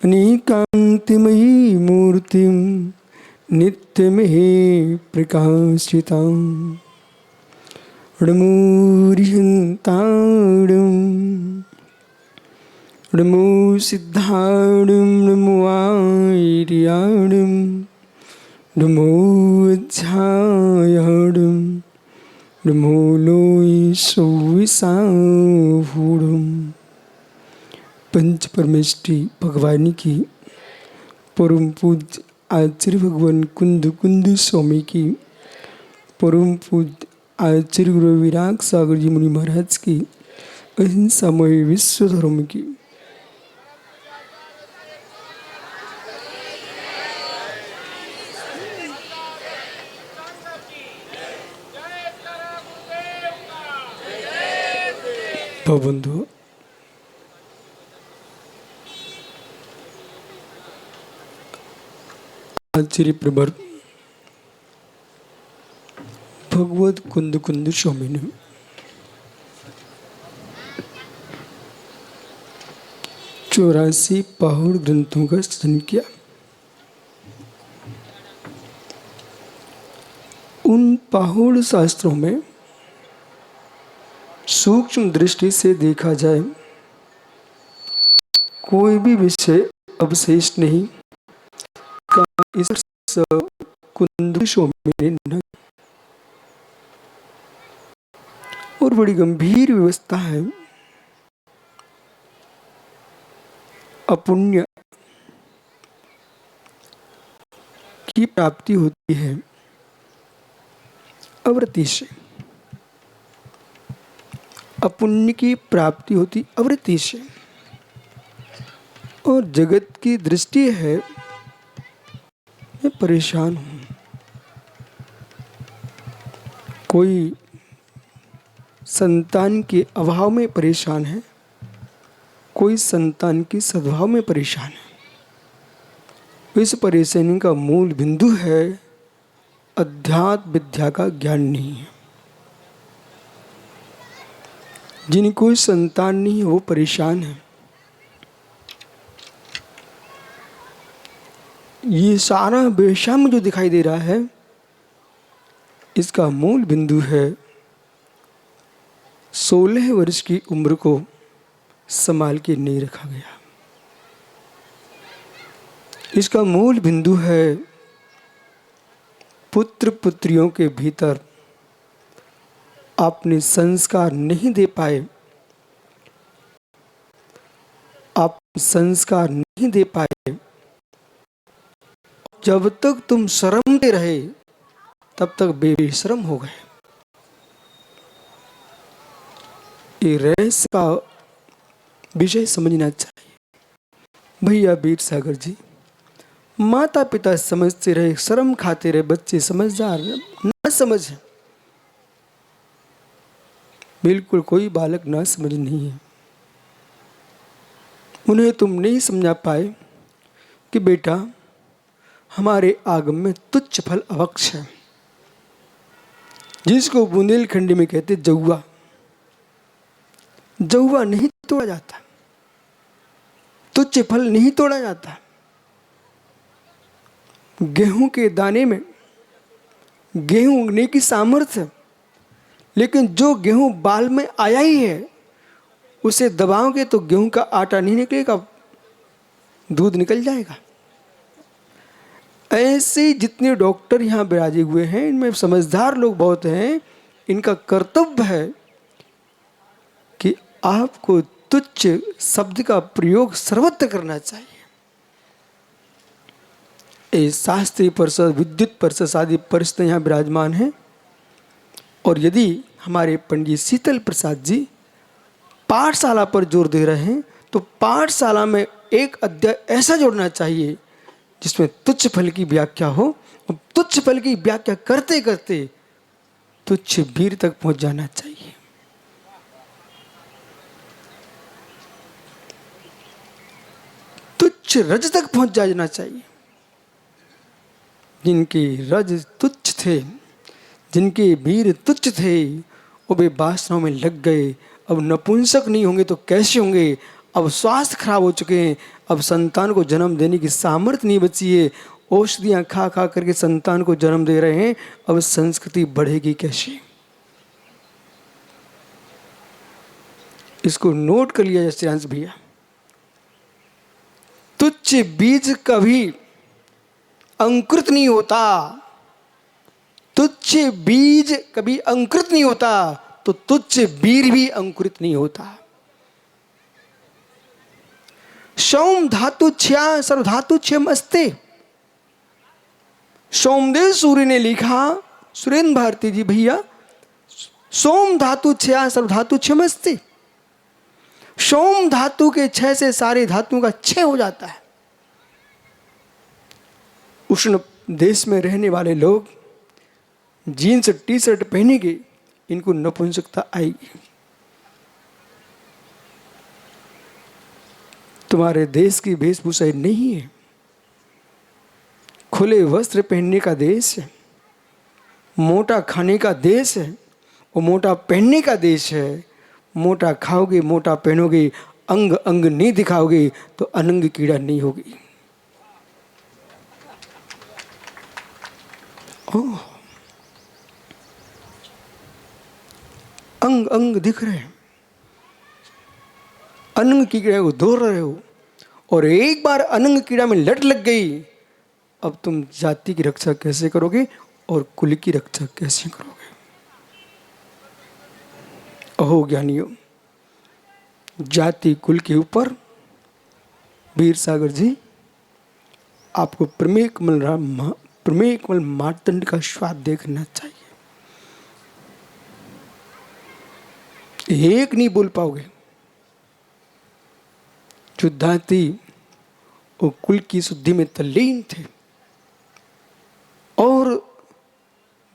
अनेकान्तिमयी मूर्तिं नित्यमहे प्रकाशितां नमोऽरिहन्ताणं नमो सिद्धाणं नमो आर्याणं नमो अध्यायाणं नमो लोय सौविसाहुडं। पंच परमेष्टि भगवानी की परम पूज्य आचार्य भगवान कुंद कुंद स्वामी की परम पूज्य आचार्य गुरु विराग सागर जी मुनि महाराज की अहिंसामय विश्व धर्म की बंधु आचार्य प्रवर भगवत कुंद कुंद स्वामी ने 84 पहाड़ ग्रंथों का सृजन किया। उन पहाड़ शास्त्रों में सूक्ष्म दृष्टि से देखा जाए कोई भी विषय अवशेष नहीं का इस कुंद स्वामी ने न, और बड़ी गंभीर व्यवस्था है। अपुण्य की प्राप्ति होती है अवृत्ति से, अपुण्य की प्राप्ति होती अवृत्ति से। और जगत की दृष्टि है मैं परेशान हूं, कोई संतान के अभाव में परेशान है, कोई संतान की सद्भाव में परेशान है। इस परेशानी का मूल बिंदु है अध्यात्म विद्या का ज्ञान नहीं है। जिनको संतान नहीं है वो परेशान है। ये सारा बेशाम जो दिखाई दे रहा है इसका मूल बिंदु है 16 वर्ष की उम्र को संभाल के नहीं रखा गया। इसका मूल बिंदु है पुत्र पुत्रियों के भीतर आपने संस्कार नहीं दे पाए, आप संस्कार नहीं दे पाए। जब तक तुम शर्म दे रहे तब तक बेशर्म हो गए। ये रहस्य का विषय समझना चाहिए। भैया वीर सागर जी, माता पिता समझते रहे, शर्म खाते रहे, बच्चे समझदार ना समझ, बिल्कुल कोई बालक ना समझ नहीं है। उन्हें तुम नहीं समझा पाए कि बेटा हमारे आगम में तुच्छ फल अवक्ष है, जिसको बुंदेलखंडी में कहते जौआ। जौआ नहीं तोड़ा जाता, तुच्छ फल नहीं तोड़ा जाता। गेहूं के दाने में गेहूं उगने की सामर्थ्य, लेकिन जो गेहूं बाल में आया ही है उसे दबाओगे तो गेहूं का आटा नहीं निकलेगा, दूध निकल जाएगा। ऐसे जितने डॉक्टर यहाँ विराजे हुए हैं इनमें समझदार लोग बहुत हैं। इनका कर्तव्य है कि आपको तुच्छ शब्द का प्रयोग सर्वत्र करना चाहिए। शास्त्रीय परिषद, विद्युत परिषद आदि परिषद यहाँ विराजमान हैं। और यदि हमारे पंडित शीतल प्रसाद जी पाठशाला पर जोर दे रहे हैं तो पाठशाला में एक अध्याय ऐसा जोड़ना चाहिए जिसमें तुच्छ फल की व्याख्या हो। और तुच्छ फल की व्याख्या करते करते तुच्छ वीर तक पहुंच जाना चाहिए। तुच्छ रज तक पहुंच जाना चाहिए। जिनके रज तुच्छ थे, जिनके वीर तुच्छ थे, वो वे वासनाओं में लग गए। अब नपुंसक नहीं होंगे तो कैसे होंगे? अब स्वास्थ्य खराब हो चुके हैं, अब संतान को जन्म देने की सामर्थ्य नहीं बची है, औषधियाँ खा खा करके संतान को जन्म दे रहे हैं, अब संस्कृति बढ़ेगी कैसे? इसको नोट कर लिया जैसे अंश भैया। तुच्छ बीज कभी अंकुरित नहीं होता, तुच्छ बीज कभी अंकुरित नहीं होता, तो तुच्छ बीज भी अंकुरित नहीं होता। सोम धातु छ्या सर्वधातु क्षम अस्ते। सोमदेव सूर्य ने लिखा, सुरेंद्र भारती जी भैया, सोम धातु छ्या सर्वधातु क्षम अस्ते। सोम धातु के क्षय से सारे धातुओं का क्षय हो जाता है। उष्ण देश में रहने वाले लोग जीन्स टी शर्ट पहनेंगे, इनको नपुंसकता आएगी। तुम्हारे देश की वेशभूषा नहीं है, खुले वस्त्र पहनने का देश है, मोटा खाने का देश है, और मोटा पहनने का देश है। मोटा खाओगे, मोटा पहनोगे, अंग अंग नहीं दिखाओगे तो अनंग कीड़ा नहीं होगी। ओह, अंग अंग दिख रहे हैं, अनंग कीड़ा को दौड़ रहे हो, और एक बार अनंग कीड़ा में लट लग गई, अब तुम जाति की रक्षा कैसे करोगे और कुल की रक्षा कैसे करोगे? अहो ज्ञानियों, जाति कुल के ऊपर वीर सागर जी आपको प्रमेय कमल मार्तंड का स्वाद देखना चाहिए। एक नहीं बोल पाओगे। जो जाति और कुल की शुद्धि में तल्लीन थे और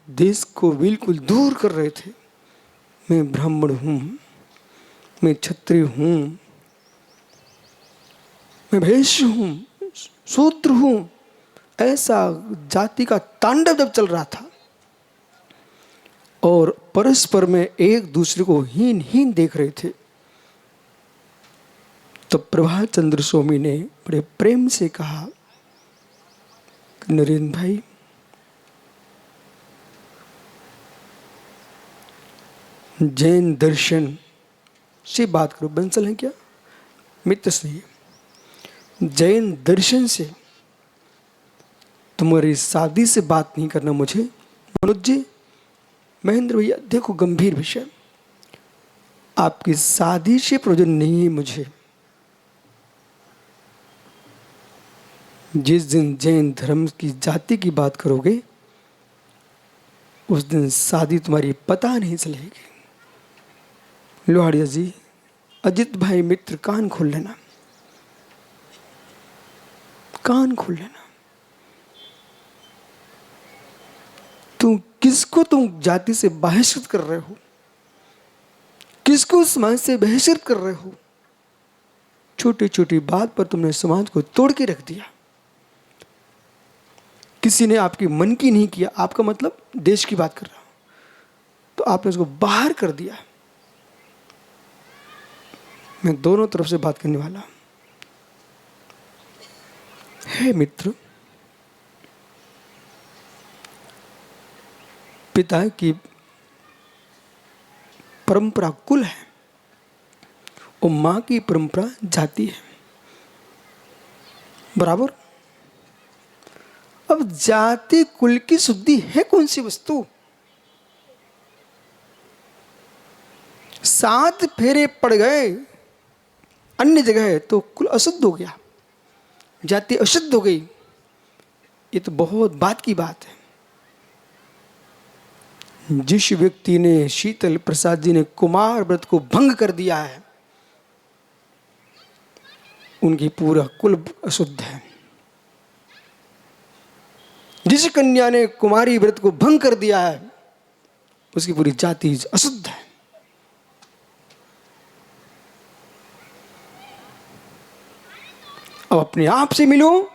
देश को बिल्कुल दूर कर रहे थे, मैं ब्राह्मण हूं, मैं क्षत्रिय हूं, मैं वैश्य हूं, शूद्र हूं, ऐसा जाति का तांडव जब चल रहा था और परस्पर में एक दूसरे को हीन हीन देख रहे थे, तो प्रभात चंद्र स्वामी ने बड़े प्रेम से कहा, नरेंद्र भाई, जैन दर्शन से बात करो। बंसल है क्या? मित्र से है। जैन दर्शन से तुम्हारी शादी से बात नहीं करना मुझे। मनोज जी, महेंद्र भैया, देखो गंभीर विषय, आपकी शादी से प्रयोजन नहीं है मुझे। जिस दिन जैन धर्म की जाति की बात करोगे उस दिन शादी तुम्हारी पता नहीं चलेगी। लोहाड़िया जी, अजित भाई मित्र, कान खोल लेना, कान खोल लेना। तुम जाति से बहिष्कृत कर रहे हो, किसको समाज से बहिष्कृत कर रहे हो? छोटी छोटी बात पर तुमने समाज को तोड़ के रख दिया। किसी ने आपकी मन की नहीं किया, आपका मतलब देश की बात कर रहा हूं, तो आपने उसको बाहर कर दिया। मैं दोनों तरफ से बात करने वाला है। मित्र, पिता की परंपरा कुल है और मां की परंपरा जाति है, बराबर। अब जाति कुल की शुद्धि है कौन सी वस्तु? 7 फेरे पड़ गए अन्य जगह तो कुल अशुद्ध हो गया, जाति अशुद्ध हो गई। ये तो बहुत बात की बात है। जिस व्यक्ति ने, शीतल प्रसाद जी ने कुमार व्रत को भंग कर दिया है, उनकी पूरा कुल अशुद्ध है। जिस कन्या ने कुमारी व्रत को भंग कर दिया है, उसकी पूरी जाति अशुद्ध है। अब अपने आप से मिलो,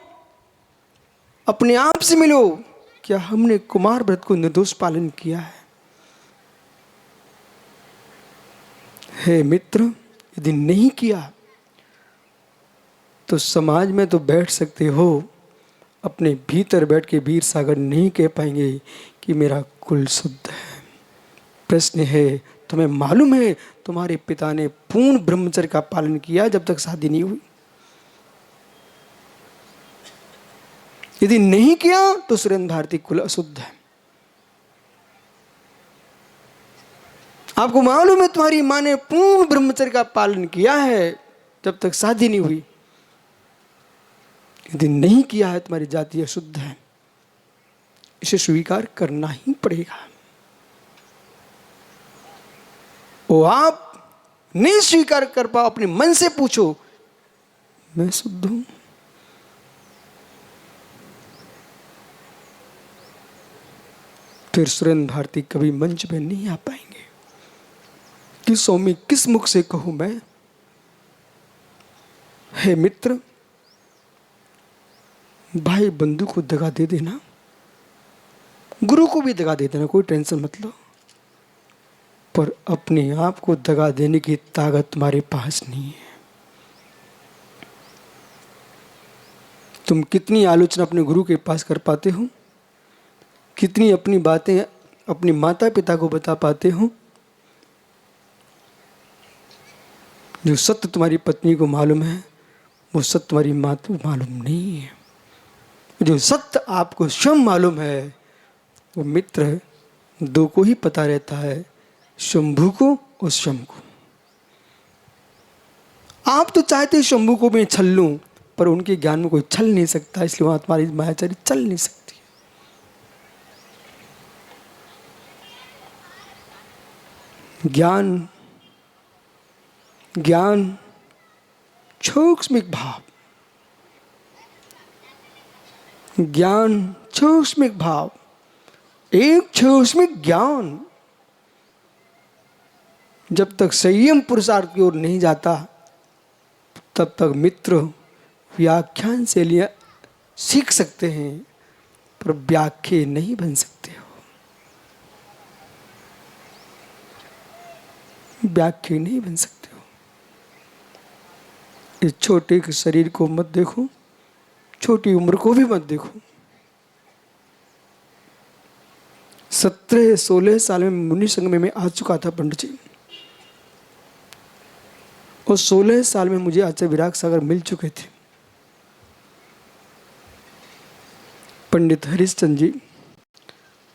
अपने आप से मिलो, क्या हमने कुमार व्रत को निर्दोष पालन किया है? हे मित्र, यदि नहीं किया तो समाज में तो बैठ सकते हो, अपने भीतर बैठ के वीर सागर नहीं कह पाएंगे कि मेरा कुल शुद्ध है। प्रश्न है, तुम्हें मालूम है तुम्हारे पिता ने पूर्ण ब्रह्मचर्य का पालन किया जब तक शादी नहीं हुई? यदि नहीं किया तो सुरेंद्र भारती कुल अशुद्ध है। आपको मालूम है तुम्हारी मां ने पूर्ण ब्रह्मचर्य का पालन किया है जब तक शादी नहीं हुई। यदि नहीं किया है तुम्हारी जाति अशुद्ध है, इसे स्वीकार करना ही पड़ेगा। वो आप नहीं स्वीकार कर पाओ, अपने मन से पूछो, मैं शुद्ध हूं? फिर सुरेंद्र भारती कभी मंच पे नहीं आ पाएंगे कि स्वामी किस मुख से कहूं मैं? हे मित्र, भाई बंधु को दगा दे देना, गुरु को भी दगा दे देना, कोई टेंशन मत लो, पर अपने आप को दगा देने की ताकत तुम्हारे पास नहीं है। तुम कितनी आलोचना अपने गुरु के पास कर पाते हो? कितनी अपनी बातें अपने माता पिता को बता पाते हो? जो सत्य तुम्हारी पत्नी को मालूम है, वो सत्य तुम्हारी माँ को मालूम नहीं है। जो सत्य आपको स्वयं मालूम है, वो मित्र दो को ही पता रहता है, शंभू को और स्वयं को। आप तो चाहते शंभू को मैं छल लूं, पर उनके ज्ञान में कोई छल नहीं सकता, इसलिए वहां तुम्हारी मायाचारी चल नहीं सकती। ज्ञान ज्ञान सूक्ष्मिक भाव, ज्ञान सूक्ष्मिक भाव, एक सूक्ष्मिक ज्ञान जब तक संयम पुरुषार्थ की ओर नहीं जाता, तब तक मित्र व्याख्यान से लिया सीख सकते हैं, पर व्याख्या नहीं बन सकते हो। व्याख्या नहीं बन सकते हो। इस छोटे के शरीर को मत देखो, छोटी उम्र को भी मत देखो। 17-16 साल में मुनि संघ में मैं आ चुका था पंडित जी, और 16 साल में मुझे आचार्य विराग सागर मिल चुके थे। पंडित हरिश्चंद्र जी,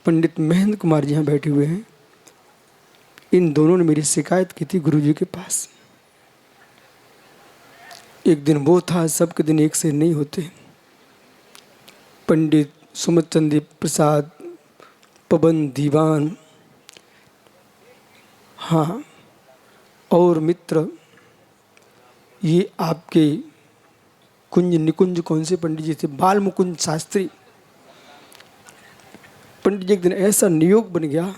पंडित महेंद्र कुमार जी यहाँ बैठे हुए हैं। इन दोनों ने मेरी शिकायत की थी गुरु जी के पास। एक दिन वो था, सबके दिन एक से नहीं होते। पंडित सुमित चंद्र प्रसाद, पवन दीवान, हाँ, और मित्र ये आपके कुंज निकुंज कौन से पंडित जी थे, बाल मुकुंद शास्त्री। पंडित जी एक दिन ऐसा नियोग बन गया,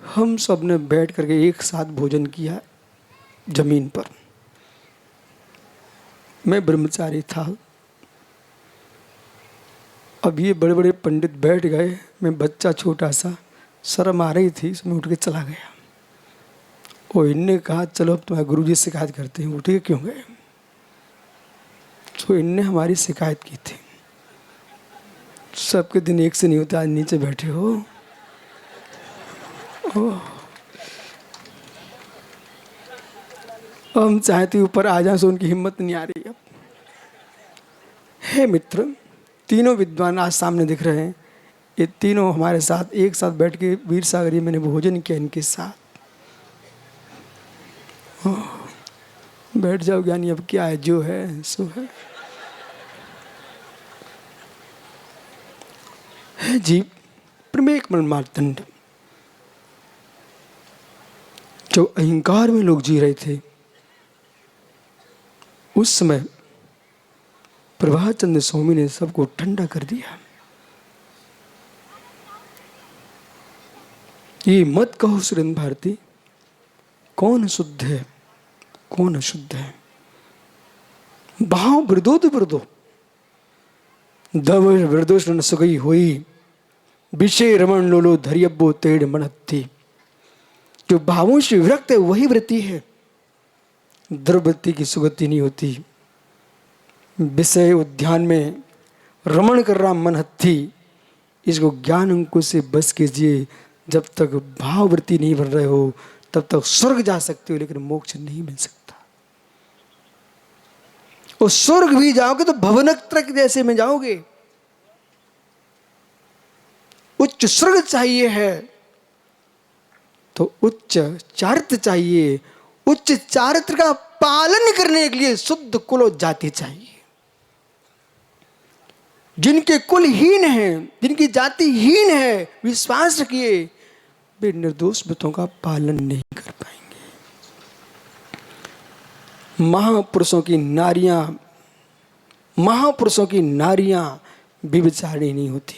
हम सब ने बैठ करके एक साथ भोजन किया जमीन पर। मैं ब्रह्मचारी था। अब ये बड़े बड़े पंडित बैठ गए, मैं बच्चा छोटा सा, शर्म आ रही थी, इसमें उठ के चला गया। और इनने कहा चलो अब तुम्हारे गुरु जी शिकायत करते हैं। उठ के क्यों गए? तो इनने हमारी शिकायत की थी, सबके दिन एक से नहीं होते, आज नीचे बैठे हो। हम चाहते ऊपर आ जाए, सो उनकी हिम्मत नहीं आ रही अब। हे मित्र, तीनों विद्वान आज सामने दिख रहे हैं। ये तीनों हमारे साथ एक साथ बैठ के वीर सागरी मैंने भोजन किया इनके साथ। बैठ जाओ ज्ञानी, अब क्या है, जो है सो है। जी प्रमेक मन मार्तंड, जो अहंकार में लोग जी रहे थे, उस समय प्रभाचंद्र स्वामी ने सबको ठंडा कर दिया। ये मत कहो सुरेंद्र भारती, कौन शुद्ध है कौन अशुद्ध है। भाव वृदोद वृदो दव वृदोष न सुगई होई, विषय रमण लोलो धरियब्बो तेड़ मनत्ती। जो भावों से विरक्त है वही वृत्ति है, द्रवृत्ति की सुगति नहीं होती। विषय उद्यान में रमण कर रहा मन हत्थी, इसको ज्ञान अंकुश से बस कीजिए। जब तक भाववृत्ति नहीं बन रहे हो तब तक स्वर्ग जा सकते हो, लेकिन मोक्ष नहीं मिल सकता। और स्वर्ग भी जाओगे तो भवनत्रक जैसे में जाओगे। उच्च स्वर्ग चाहिए है तो उच्च चारित्र चाहिए। उच्च चारित्र का पालन करने के लिए शुद्ध कुल और जाति चाहिए। जिनके कुल हीन है, जिनकी जाति हीन है, विश्वास रखिए वे निर्दोष व्रतों का पालन नहीं कर पाएंगे। महापुरुषों की नारियां व्यभिचारिणी नहीं होती।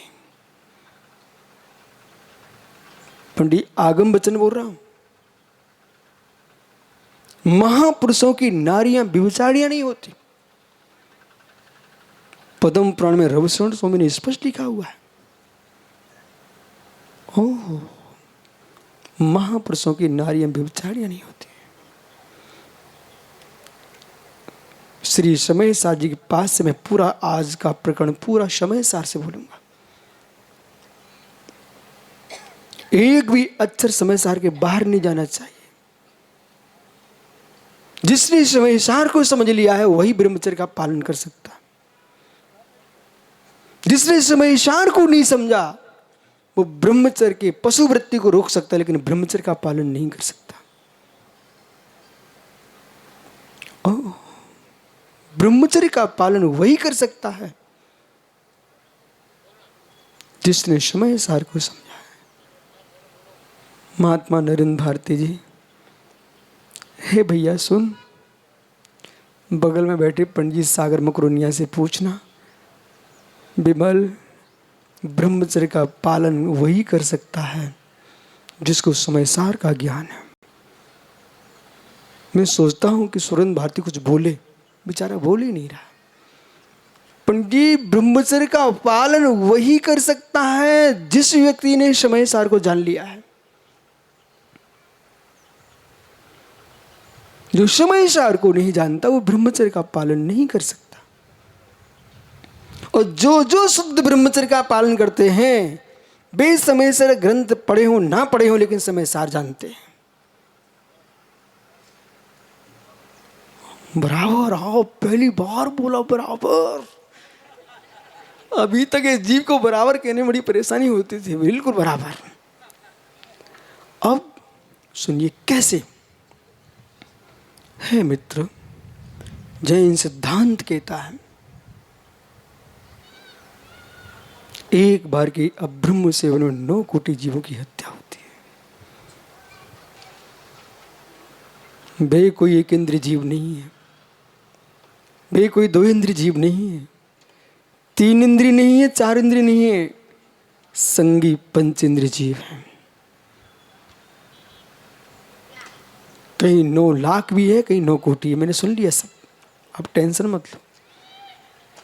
पंडित आगम वचन बोल रहा हूं। महापुरुषों की नारियां व्यभिचारिणियां नहीं होती। पद्म पुराण में रविशरण स्वामी ने स्पष्ट लिखा हुआ है। ओह, महापुरुषों की नारियां व्यभिचारिणियां नहीं होती। श्री समय सार जी के पास से मैं पूरा आज का प्रकरण पूरा समय सार से बोलूंगा। एक भी अक्षर समय सार के बाहर नहीं जाना चाहिए। जिसने समय सार को समझ लिया है वही ब्रह्मचर्य का पालन कर सकता। जिसने समय सार को नहीं समझा वो ब्रह्मचर्य के पशु वृत्ति को रोक सकता है, लेकिन ब्रह्मचर्य का पालन नहीं कर सकता। ब्रह्मचर्य का पालन वही कर सकता है जिसने समय सार को समझा है। महात्मा नरेंद्र भारती जी, हे भैया सुन, बगल में बैठे पंडित सागर मकरोनिया से पूछना, विमल, ब्रह्मचर्य का पालन वही कर सकता है जिसको समय सार का ज्ञान है। मैं सोचता हूं कि सुरेंद्र भारती कुछ बोले, बेचारा बोल ही नहीं रहा। पंडित, ब्रह्मचर्य का पालन वही कर सकता है जिस व्यक्ति ने समय सार को जान लिया है। जो समय सार को नहीं जानता वो ब्रह्मचर्य का पालन नहीं कर सकता। और जो शुद्ध ब्रह्मचर्य का पालन करते हैं वे समय सार ग्रंथ पढ़े हो ना पढ़े हो, लेकिन समय सार जानते हैं। बराबर आओ, पहली बार बोला बराबर। अभी तक इस जीव को बराबर कहने में बड़ी परेशानी होती थी। बिल्कुल बराबर। अब सुनिए कैसे है मित्र। जैन सिद्धांत कहता है एक बार की अब्रह्म सेवन में 9 कोटि जीवों की हत्या होती है। वे कोई एक इंद्रिय जीव नहीं है, वे कोई 2 इंद्रिय जीव नहीं है, 3 इंद्रिय नहीं है, 4 इंद्रिय नहीं है, संगी 5 इंद्रिय जीव है। कहीं 9 लाख भी है, कहीं 9 कोटि है। मैंने सुन लिया सब, अब टेंशन मत लो।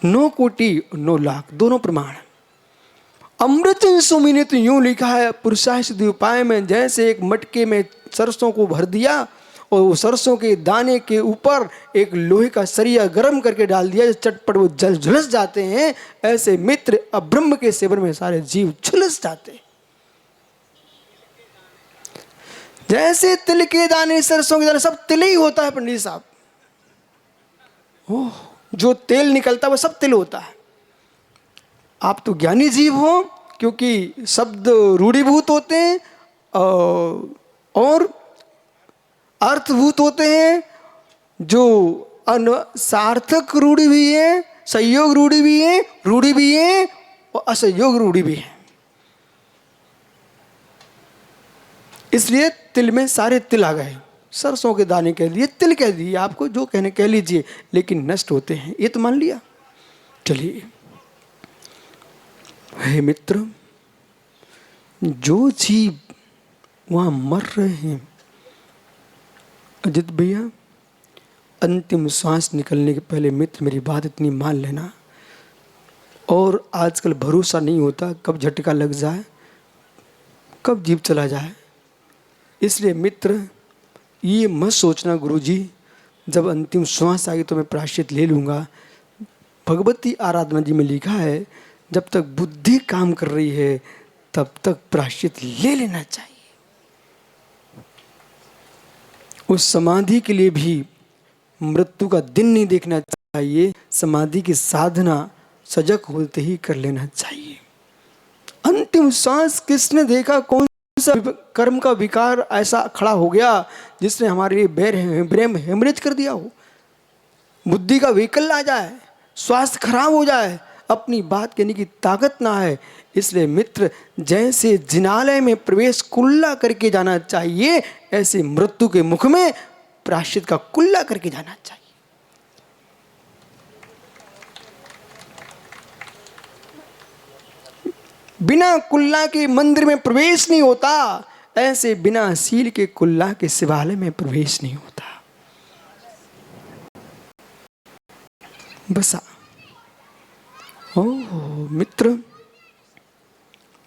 9 कोटि 9 लाख दोनों प्रमाण है। अमृतचंद्र स्वामी ने तो यूं लिखा है पुरुषार्थ सिद्धि उपाय में, जैसे एक मटके में सरसों को भर दिया और वो सरसों के दाने के ऊपर एक लोहे का सरिया गर्म करके डाल दिया, चटपट वो जल झुलस जाते हैं। ऐसे मित्र अब्रह्म के सेवन में सारे जीव झुलस जाते हैं। जैसे तिल के दाने, सरसों के दाने, सब तिल ही होता है पंडित साहब। ओह, जो तेल निकलता है वो सब तिल होता है। आप तो ज्ञानी जीव हो, क्योंकि शब्द रूढ़ीभूत होते हैं और अर्थभूत होते हैं। जो सार्थक रूढ़ी भी है, संयोग रूढ़ी भी है, रूढ़ी भी है और असंयोग रूढ़ी भी है। इसलिए तिल में सारे तिल आ गए। सरसों के दाने कह दिए, तिल कह दिए, आपको जो कहने कह लीजिए, लेकिन नष्ट होते हैं, ये तो मान लिया। चलिए हे मित्र, जो जीव वहां मर रहे हैं, अजित भैया, अंतिम सांस निकलने के पहले मित्र मेरी बात इतनी मान लेना। और आजकल भरोसा नहीं होता कब झटका लग जाए, कब जीव चला जाए। इसलिए मित्र ये मत सोचना गुरुजी जब अंतिम श्वास आई तो मैं प्रायश्चित ले लूँगा। भगवती आराधना जी में लिखा है, जब तक बुद्धि काम कर रही है तब तक प्रायश्चित ले लेना चाहिए। उस समाधि के लिए भी मृत्यु का दिन नहीं देखना चाहिए, समाधि की साधना सजग होते ही कर लेना चाहिए। अंतिम सांस किसने देखा, कौन सा कर्म का विकार ऐसा खड़ा हो गया जिसने हमारे ब्रेन हेमरेज कर दिया हो, बुद्धि का विकल आ जाए, स्वास्थ्य खराब हो जाए, अपनी बात कहने की ताकत ना है। इसलिए मित्र, जैसे जिनालय में प्रवेश कुल्ला करके जाना चाहिए, ऐसे मृत्यु के मुख में प्रायश्चित का कुल्ला करके जाना चाहिए। बिना कुल्ला के मंदिर में प्रवेश नहीं होता, ऐसे बिना सील के कुल्ला के शिवालय में प्रवेश नहीं होता। बसा ओह मित्र,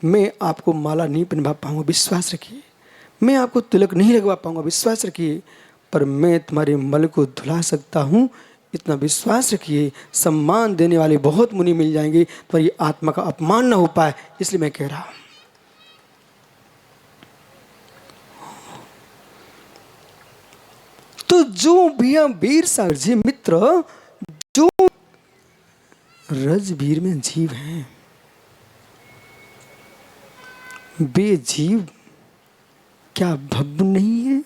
मैं आपको माला नहीं पहनवा पाऊंगा, विश्वास रखिए। मैं आपको तिलक नहीं लगवा पाऊंगा, विश्वास रखिए। पर मैं तुम्हारे मल को धुला सकता हूं, इतना विश्वास रखिए। सम्मान देने वाले बहुत मुनि मिल जाएंगे, तुम्हारी आत्मा का अपमान ना हो पाए, इसलिए मैं कह रहा हूं। तो जो भैया वीर सागर जी मित्र, जो रजबीर में जीव हैं, बेजीव क्या भब्ब नहीं है?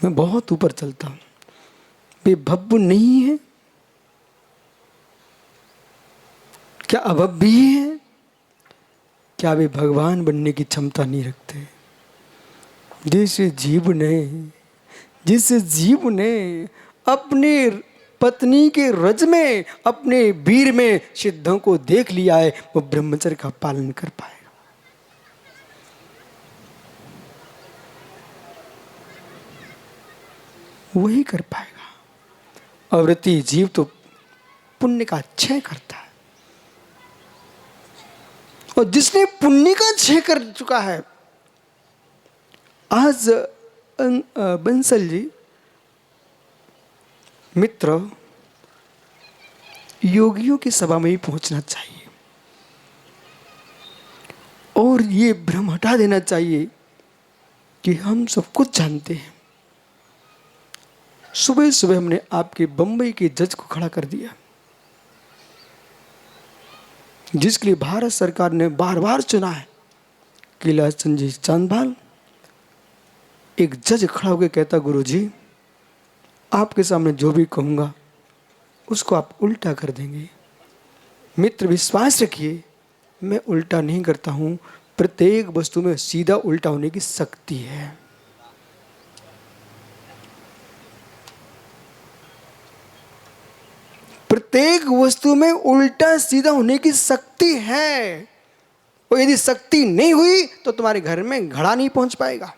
मैं बहुत ऊपर चलता हूं, बेभब्ब नहीं है क्या? अभब्बी है क्या? वे भगवान बनने की क्षमता नहीं रखते। जिस जीव ने अपने पत्नी के रज में, अपने वीर में सिद्धों को देख लिया है, वो ब्रह्मचर्य का पालन कर पाएगा। वही कर पाएगा। अवृत्ति जीव तो पुण्य का क्षय करता है, और जिसने पुण्य का क्षय कर चुका है, आज बंसल जी मित्र, योगियों की सभा में ही पहुंचना चाहिए और ये भ्रम हटा देना चाहिए कि हम सब कुछ जानते हैं। सुबह सुबह हमने आपके बंबई के जज को खड़ा कर दिया, जिसके लिए भारत सरकार ने बार बार चुना है, कैलाश चंद जी चांदभाल। एक जज खड़ा होकर कहता, गुरुजी आपके सामने जो भी कहूंगा उसको आप उल्टा कर देंगे। मित्र विश्वास रखिए, मैं उल्टा नहीं करता हूं। प्रत्येक वस्तु में सीधा उल्टा होने की शक्ति है। प्रत्येक वस्तु में उल्टा सीधा होने की शक्ति है, और यदि शक्ति नहीं हुई तो तुम्हारे घर में घड़ा नहीं पहुंच पाएगा।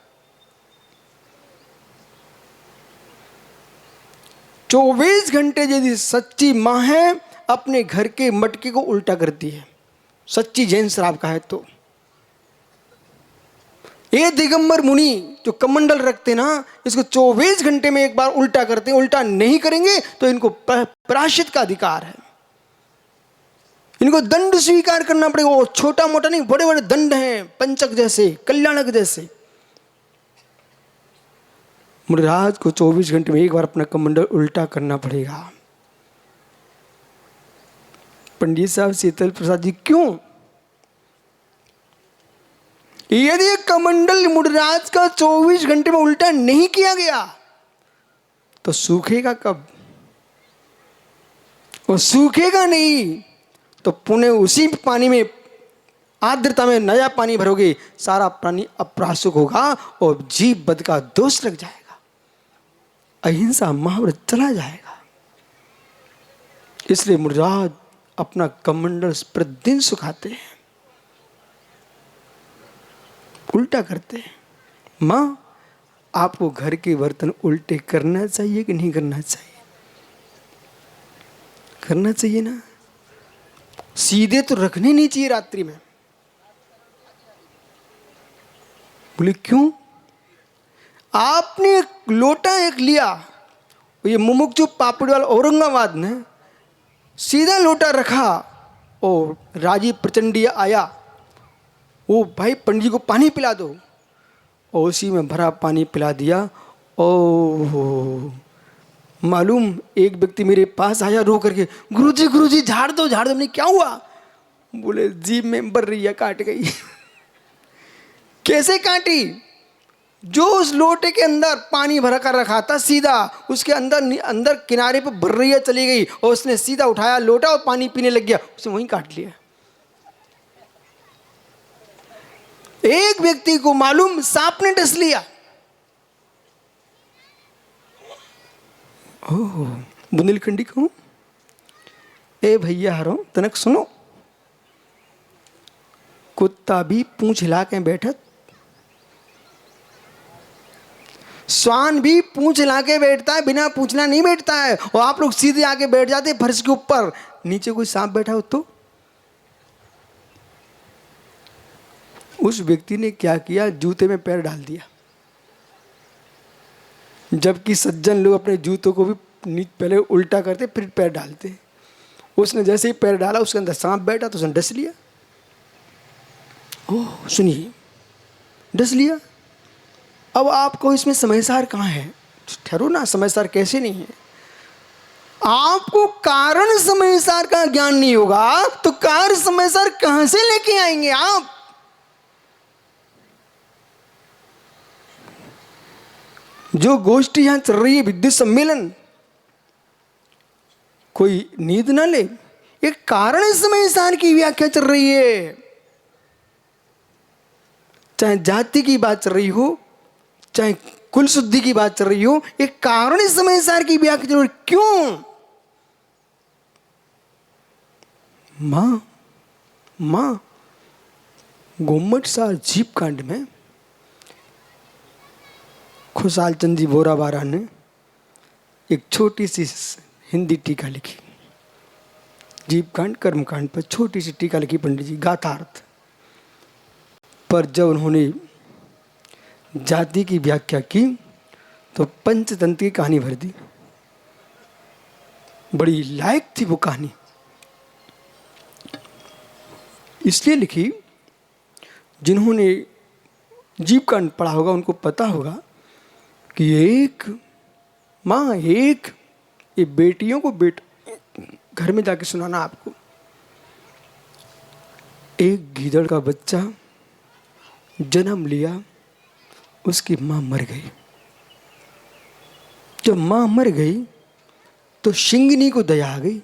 24 घंटे यदि सच्ची मां है, अपने घर के मटके को उल्टा करती है, सच्ची जैन शराब का है तो। ये दिगंबर मुनि जो कमंडल रखते ना, इसको 24 घंटे में एक बार उल्टा करते हैं। उल्टा नहीं करेंगे तो इनको प्रायश्चित का अधिकार है, इनको दंड स्वीकार करना पड़ेगा। वो छोटा मोटा नहीं, बड़े बड़े दंड हैं, पंचक जैसे, कल्याणक जैसे। मुनिराज को 24 घंटे में एक बार अपना कमंडल उल्टा करना पड़ेगा। पंडित साहब शीतल प्रसाद जी, क्यों? यदि कमंडल मुनिराज का 24 घंटे में उल्टा नहीं किया गया तो सूखेगा कब? और सूखेगा नहीं तो पुणे उसी पानी में, आर्द्रता में नया पानी भरोगे, सारा पानी अप्रासुक होगा और जीव बद का दोष लग जाएगा, अहिंसा महाव्रत चला जाएगा। इसलिए मुनिराज अपना कमंडल प्रतिदिन सुखाते हैं, उल्टा करते हैं। मां, आपको घर के बर्तन उल्टे करना चाहिए कि नहीं करना चाहिए? करना चाहिए ना। सीधे तो रखने नहीं चाहिए रात्रि में। बोले क्यों? आपने लोटा एक लिया, ये मुमुक्षु पापड़वाल औरंगाबाद ने सीधा लोटा रखा और राजीव प्रचंडिया आया, वो भाई पंडित जी को पानी पिला दो, और उसी में भरा पानी पिला दिया। ओह मालूम एक व्यक्ति मेरे पास आया रो करके, गुरुजी झाड़ दो। नहीं क्या हुआ? बोले जीभ में बर्रिया काट गई। कैसे काटी? जो उस लोटे के अंदर पानी भरा कर रखा था सीधा उसके अंदर किनारे पर बर्रिया चली गई और उसने सीधा उठाया लोटा और पानी पीने लग गया, उसने वहीं काट लिया। एक व्यक्ति को मालूम सांप ने डस लिया। ओह बुंदेलखंडी कहूं, ए भैया हरो तनक सुनो, कुत्ता भी पूंछ हिला के बैठत, स्वान भी पूंछ हिला के बैठता है, बिना पूछना नहीं बैठता है। और आप लोग सीधे आके बैठ जाते फर्श के ऊपर, नीचे कोई सांप बैठा हो तो? उस व्यक्ति ने क्या किया, जूते में पैर डाल दिया, जबकि सज्जन लोग अपने जूतों को भी पहले उल्टा करते फिर पैर डालते। उसने जैसे ही पैर डाला उसके अंदर सांप बैठा तो उसने डस लिया। ओह सुनिए, डस लिया। अब आपको इसमें समयसार कहाँ है? ठहरो ना, समयसार कैसे नहीं है? आपको कारण समयसार का ज्ञान नहीं होगा तो कार्य समयसार कहां से लेके आएंगे आप? जो गोष्ठी यहां चल रही है विद्युत सम्मेलन, कोई नींद ना ले, एक कारण समयसार की व्याख्या चल रही है। चाहे जाति की बात चल रही हो, चाहे कुल शुद्धि की बात चल रही हो, एक कारण समयसार की व्याख्या चल रही। क्यों? मां गोमट सार जीप कांड में खुशाल चंद जी बोराबारा ने एक छोटी सी हिंदी टीका लिखी, जीव कांड कर्म कांड पर छोटी सी टीका लिखी पंडित जी, गाथार्थ पर। जब उन्होंने जाति की व्याख्या की तो पंचतंत्र की कहानी भर दी। बड़ी लायक थी वो कहानी, इसलिए लिखी जिन्होंने जीव कांड पढ़ा होगा उनको पता होगा कि एक माँ एक ये बेटियों को घर में जाके सुनाना आपको। एक गीदड़ का बच्चा जन्म लिया, उसकी माँ मर गई। जब माँ मर गई तो शिंगनी को दया आ गई।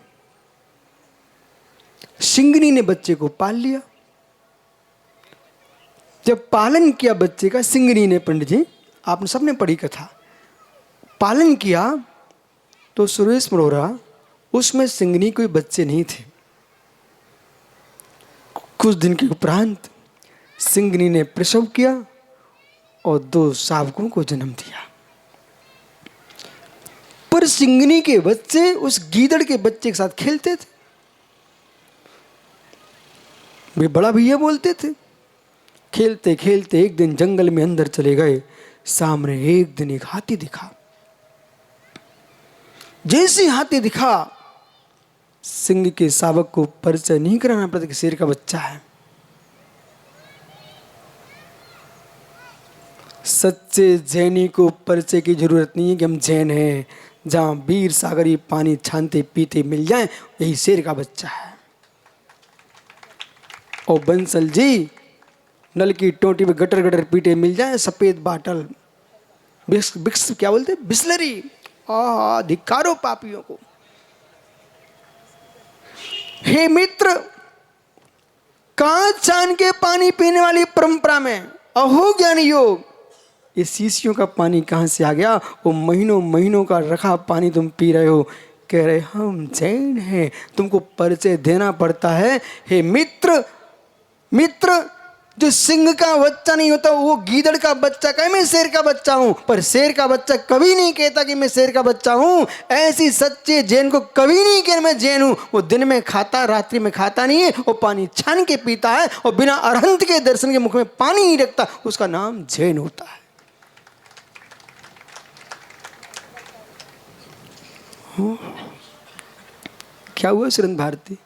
शिंगनी ने बच्चे को पाल लिया। जब पालन किया बच्चे का सिंगनी ने, पंडित जी आपने सबने पढ़ी कथा, पालन किया तो सुरेश मरोरा उसमें सिंगनी कोई बच्चे नहीं थे। कुछ दिन के उपरांत सिंगनी ने प्रसव किया और 2 शावकों को जन्म दिया। पर सिंगनी के बच्चे उस गीदड़ के बच्चे के साथ खेलते थे, वे बड़ा भैया बोलते थे। खेलते खेलते एक दिन जंगल में अंदर चले गए, सामने एक दिन एक हाथी दिखा। जैसे हाथी दिखा, सिंह के शावक को परिचय नहीं कराना पड़ता कि शेर का बच्चा है। सच्चे जैनी को परिचय की जरूरत नहीं है कि हम जैन हैं। जहां वीर सागरी पानी छानते पीते मिल जाए, यही शेर का बच्चा है। और बंसल जी नल की टोटी में गटर गटर पीटे मिल जाए, सफेद बाटल बिक्स क्या बोलते, बिस्लरी, धिक्कारो पापियों को। हे मित्र, कांच छान के पानी पीने वाली परंपरा में अहो ज्ञान योग, ये शीशियों का पानी कहां से आ गया? वो महीनों महीनों का रखा पानी तुम पी रहे हो। कह रहे हम जैन हैं, तुमको परिचय देना पड़ता है। हे मित्र, जो सिंह का बच्चा नहीं होता वो गीदड़ का बच्चा कहे मैं शेर का बच्चा हूं, पर शेर का बच्चा कभी नहीं कहता कि मैं शेर का बच्चा हूं। ऐसी सच्चे जैन को कभी नहीं कह मैं जैन हूं। वो दिन में खाता, रात्रि में खाता नहीं है, वो पानी छान के पीता है और बिना अरहंत के दर्शन के मुख में पानी नहीं रखता, उसका नाम जैन होता है। क्या हुआ सुरेंद्र भारती?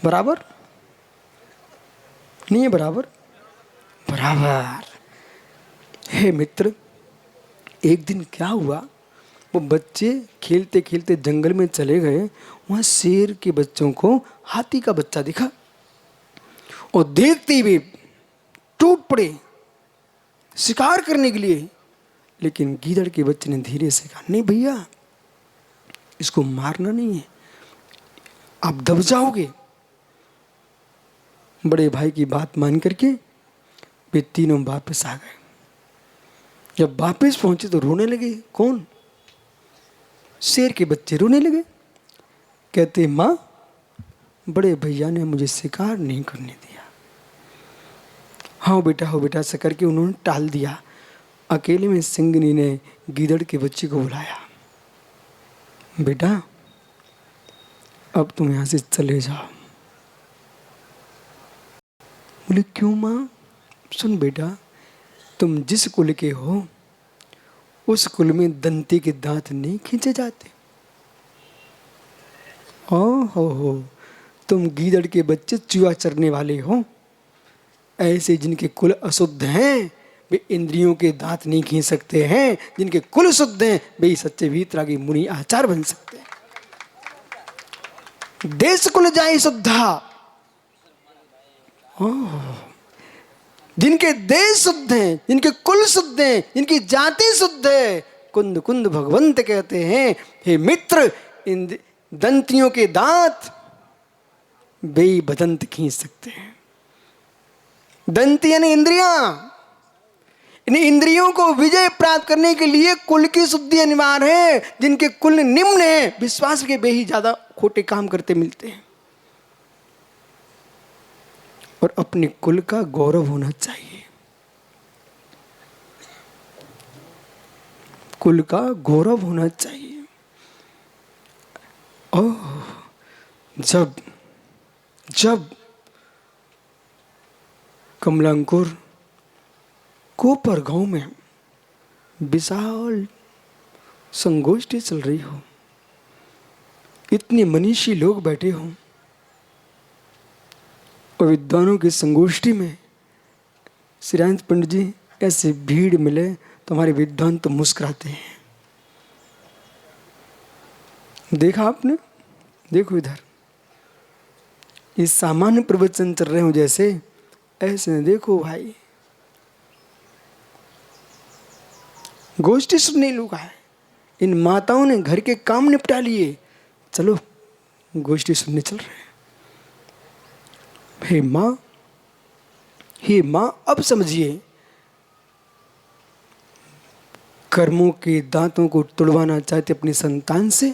बराबर नहीं है? बराबर बराबर। हे मित्र, एक दिन क्या हुआ, वो बच्चे खेलते खेलते जंगल में चले गए। वहां शेर के बच्चों को हाथी का बच्चा दिखा और देखते ही टूट पड़े शिकार करने के लिए। लेकिन गीदड़ के बच्चे ने धीरे से कहा, नहीं भैया, इसको मारना नहीं है, आप दब जाओगे। बड़े भाई की बात मान करके वे तीनों वापस आ गए। जब वापस पहुंचे तो रोने लगे। कौन? शेर के बच्चे रोने लगे। कहते, माँ, बड़े भैया ने मुझे शिकार नहीं करने दिया। हाँ बेटा ऐसा करके उन्होंने टाल दिया। अकेले में सिंगनी ने गीदड़ के बच्चे को बुलाया। बेटा, अब तुम यहां से चले जाओ। बोले, क्यों माँ? सुन बेटा, तुम जिस कुल के हो उस कुल में दंती के दांत नहीं खींचे जाते। हो, तुम गीदड़ के बच्चे चूहा चरने वाले हो। ऐसे जिनके कुल अशुद्ध हैं वे इंद्रियों के दांत नहीं खींच सकते हैं। जिनके कुल शुद्ध हैं वे सच्चे वीतरागी मुनि आचार बन सकते हैं। देश कुल जाए शुद्धा। जिनके देश शुद्ध हैं, जिनके कुल शुद्ध हैं, जिनकी जाति शुद्ध है, कुंद कुंद भगवंत कहते हैं। हे मित्र, इन दंतियों के दांत वे बदंत खींच सकते हैं। दंत यानी इंद्रियां। इन इंद्रियों को विजय प्राप्त करने के लिए कुल की शुद्धि अनिवार्य है। जिनके कुल निम्न है, विश्वास के वे ही ज्यादा खोटे काम करते मिलते हैं। और अपने कुल का गौरव होना चाहिए। कुल का गौरव होना चाहिए। ओह, जब कमलांकुर कोपर गांव में विशाल संगोष्ठी चल रही हो, इतने मनीषी लोग बैठे हों और विद्वानों की संगोष्ठी में श्रीराज पंडित जी ऐसे भीड़ मिले तो हमारे विद्वान तो मुस्कुराते हैं। देखा आपने? देखो इधर, ये सामान्य प्रवचन चल रहे हो जैसे, ऐसे देखो भाई, गोष्ठी सुनने लोग आए। इन माताओं ने घर के काम निपटा लिए, चलो गोष्ठी सुनने चल रहे हैं। हे माँ, अब समझिए, कर्मों के दांतों को तुड़वाना चाहते अपनी संतान से,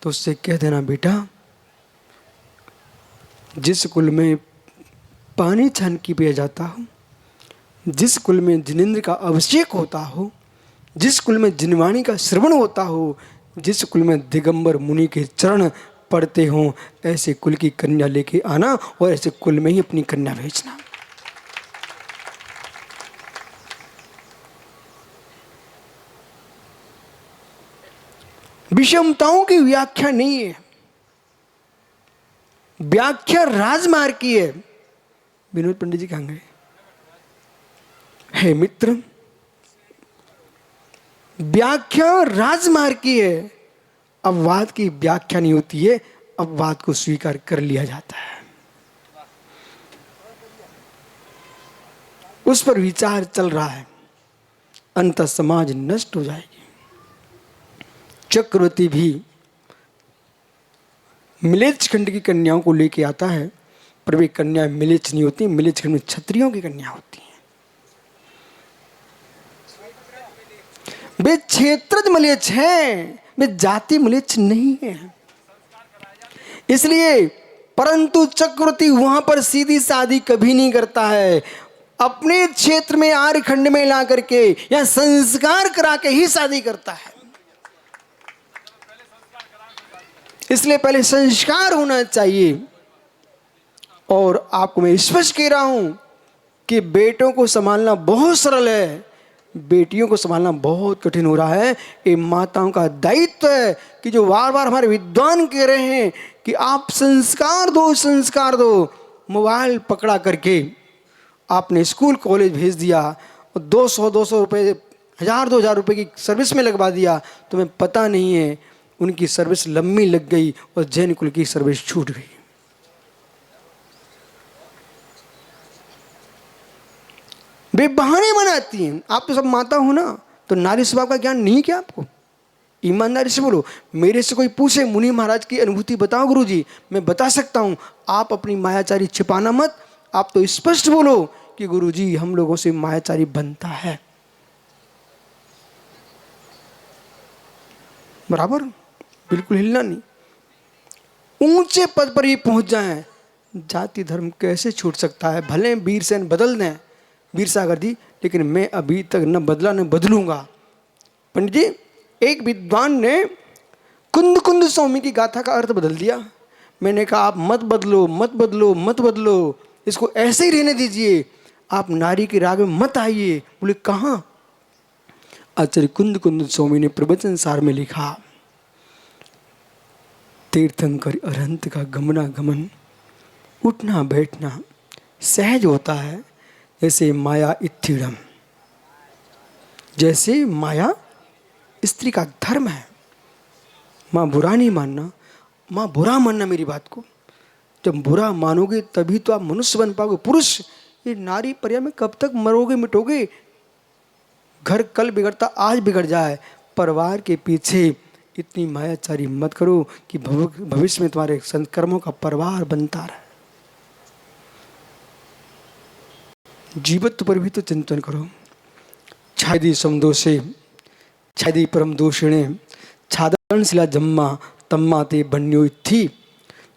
तो उससे कह देना, बेटा, जिस कुल में पानी छान के पिया जाता हो, जिस कुल में जिनेंद्र का अभिषेक होता हो, जिस कुल में जिनवाणी का श्रवण होता हो, जिस कुल में दिगंबर मुनि के चरण पड़ते हों, ऐसे कुल की कन्या लेके आना और ऐसे कुल में ही अपनी कन्या भेजना। विषमताओं की व्याख्या नहीं है, व्याख्या राजमार्ग की है। विनोद पंडित जी कहाँ गए? हे मित्र, व्याख्या राजमार्ग की है। अपवाद की व्याख्या नहीं होती है, अपवाद को स्वीकार कर लिया जाता है, उस पर विचार चल रहा है, अंततः समाज नष्ट हो जाएगी। चक्रवर्ती भी मिलेच्छ खंड की कन्याओं को लेके आता है, पर वे कन्या मिलेच्छ नहीं होती, मिलेच्छ खंड में क्षत्रियों की कन्या होती हैं। वे क्षेत्रज मलेच्छ हैं, वे जाति मलेच्छ नहीं है। इसलिए परंतु चक्रवर्ती वहां पर सीधी शादी कभी नहीं करता है, अपने क्षेत्र में आर्य खंड में ला करके या संस्कार करा के ही शादी करता है। इसलिए पहले संस्कार होना चाहिए। और आपको मैं स्पष्ट कह रहा हूं कि बेटों को संभालना बहुत सरल है, बेटियों को संभालना बहुत कठिन हो रहा है। ये माताओं का दायित्व है कि जो बार बार हमारे विद्वान कह रहे हैं कि आप संस्कार दो, संस्कार दो। मोबाइल पकड़ा करके आपने स्कूल कॉलेज भेज दिया और 200 रुपये, 1000 रुपये की सर्विस में लगवा दिया, तुम्हें पता नहीं है उनकी सर्विस लंबी लग गई और जैन कुल की सर्विस छूट गई। वे बहाने बनाती हैं। आप तो सब माता हो ना, तो नारी स्वभाव का ज्ञान नहीं क्या आपको? ईमानदारी से बोलो। मेरे से कोई पूछे मुनि महाराज की अनुभूति बताओ गुरुजी, मैं बता सकता हूं। आप अपनी मायाचारी छिपाना मत, आप तो स्पष्ट बोलो कि गुरुजी हम लोगों से मायाचारी बनता है। बराबर, बिल्कुल हिलना नहीं। ऊंचे पद पर ही पहुंच जाएं, जाति धर्म कैसे छूट सकता है? भले वीर सेन बदल दें, वीर सागर जी, लेकिन मैं अभी तक न बदला न बदलूंगा। पंडित जी, एक विद्वान ने कुंद कुंद स्वामी की गाथा का अर्थ बदल दिया। मैंने कहा आप मत बदलो, मत बदलो, मत बदलो, इसको ऐसे ही रहने दीजिए, आप नारी के राग में मत आइए। बोले कहाँ? आचार्य कुंद कुंद स्वामी ने प्रवचन सार में लिखा, तीर्थंकर अरंत का गमना गमन, उठना बैठना सहज होता है जैसे माया इत्थिडम। जैसे माया स्त्री का धर्म है। माँ बुरा नहीं मानना, माँ बुरा मानना मेरी बात को। जब बुरा मानोगे तभी तो आप मनुष्य बन पाओगे, पुरुष। ये नारी पर्या में कब तक मरोगे मिटोगे? घर कल बिगड़ता आज बिगड़ जाए। परिवार के पीछे इतनी मायाचारी मत करो कि भविष्य में तुम्हारे संस्कर्मों का परिवार बनता रहे। जीवत्व पर भी तो चिंतन करो। छादी समदोषे छादी परम दोषिणे छादन शिला जम्मा तम्मा ते बन्यो थी।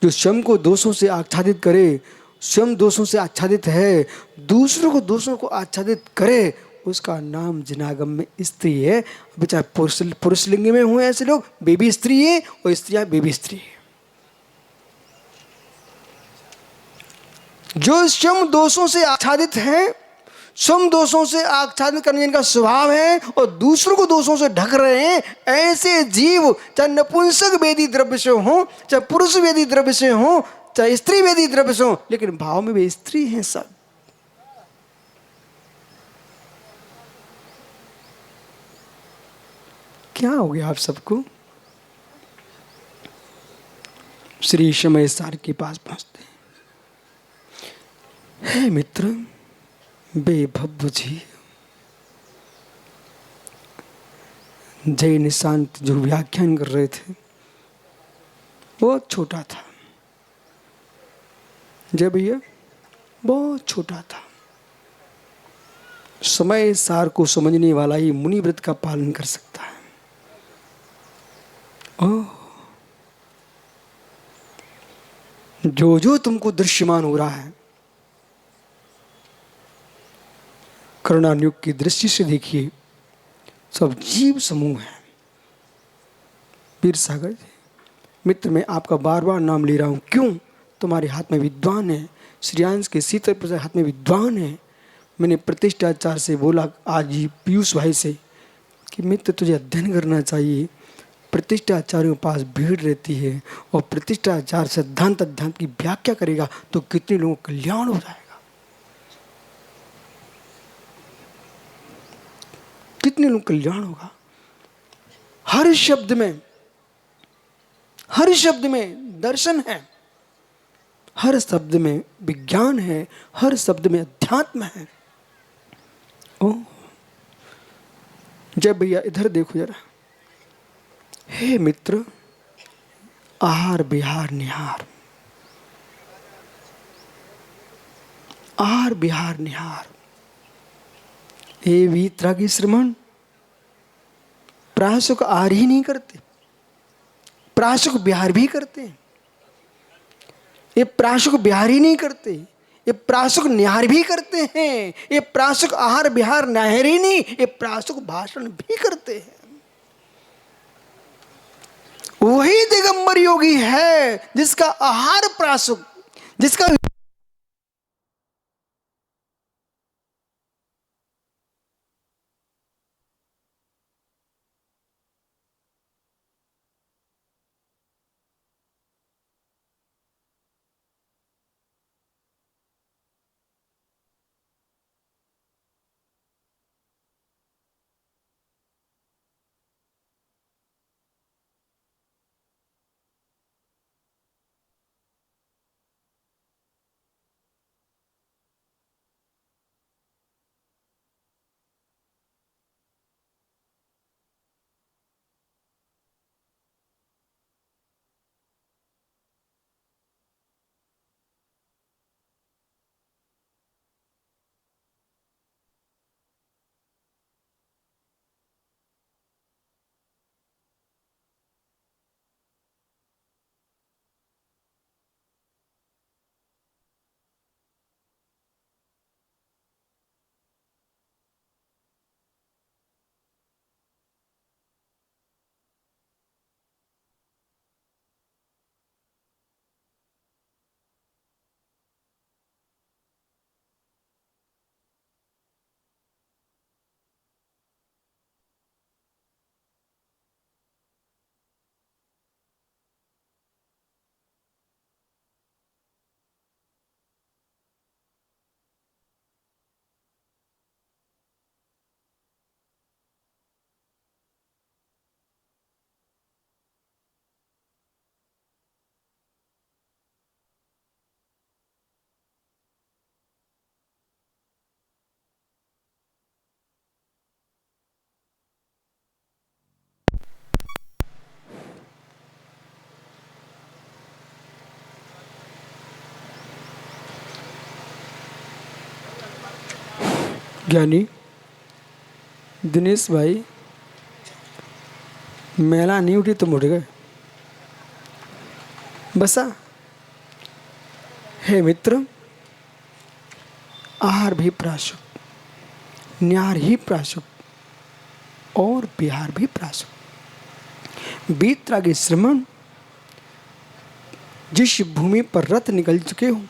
जो स्वयं को दोषों से आच्छादित करे, स्वयं दोषों से आच्छादित है, दूसरों को दोषों को आच्छादित करे, उसका नाम जनागम में स्त्री है। अभी चाहे पुरुष लिंग में हुए ऐसे लोग, बेबी स्त्री है, और स्त्रियां बेबी स्त्री है। जो स्वयं दोषों से आच्छादित हैं, स्वयं दोषों से आच्छादित करने जिनका स्वभाव है और दूसरों को दोषों से ढक रहे हैं, ऐसे जीव चाहे नपुंसक वेदी द्रव्य से हो, चाहे पुरुष वेदी द्रव्य से हो, चाहे स्त्री वेदी द्रव्य से हो, लेकिन भाव में वे स्त्री हैं सब। क्या हो गया आप सबको? श्री समय सार के पास पहुंचते हैं। हे मित्र, बेभव जी, जय निशांत जो व्याख्यान कर रहे थे बहुत छोटा था। जय भैया बहुत छोटा था। समय सार को समझने वाला ही मुनि व्रत का पालन कर सकता है। ओह, जो जो तुमको दृश्यमान हो रहा है, करुणायुक्त की दृष्टि से देखिए, सब जीव समूह है। वीर सागर जी, मित्र, मैं आपका बार बार नाम ले रहा हूं, क्यों? तुम्हारे हाथ में विद्वान है। श्रीयांश के शीतल प्रसाद हाथ में विद्वान है। मैंने प्रतिष्ठाचार्य से बोला आज ही, पीयूष भाई से, कि मित्र तुझे अध्ययन करना चाहिए। प्रतिष्ठाचार्यों के पास भीड़ रहती है और प्रतिष्ठाचार्य सिद्धांत अध्यात्म की व्याख्या करेगा तो कितने लोगों का कल्याण हो जाएगा, कितने लोग कल्याण होगा। हर शब्द में दर्शन है, हर शब्द में विज्ञान है, हर शब्द में अध्यात्म है। ओ जय भैया, इधर देखो जरा। हे मित्र, आहार बिहार निहार, आहार बिहार निहार। हे वीतरागी श्रमण, प्रासुक आहार ही नहीं करते, प्रासुक बिहार भी करते हैं। ये प्रासुक बिहार ही नहीं करते, ये प्रासुक निहार भी करते हैं। ये प्रासुक आहार बिहार निहार ही नहीं, ये प्रासुक भाषण भी करते हैं। वही दिगंबर योगी है जिसका आहार प्रासुक, जिसका ज्ञानी दिनेश भाई, मेला नहीं उठी तो उठ गए। बसा हे मित्र, आहार भी प्राशुक, न्यार ही प्राशुक और बिहार भी प्राशुक। बीतरागी श्रमण, जिस भूमि पर रथ निकल चुके हो,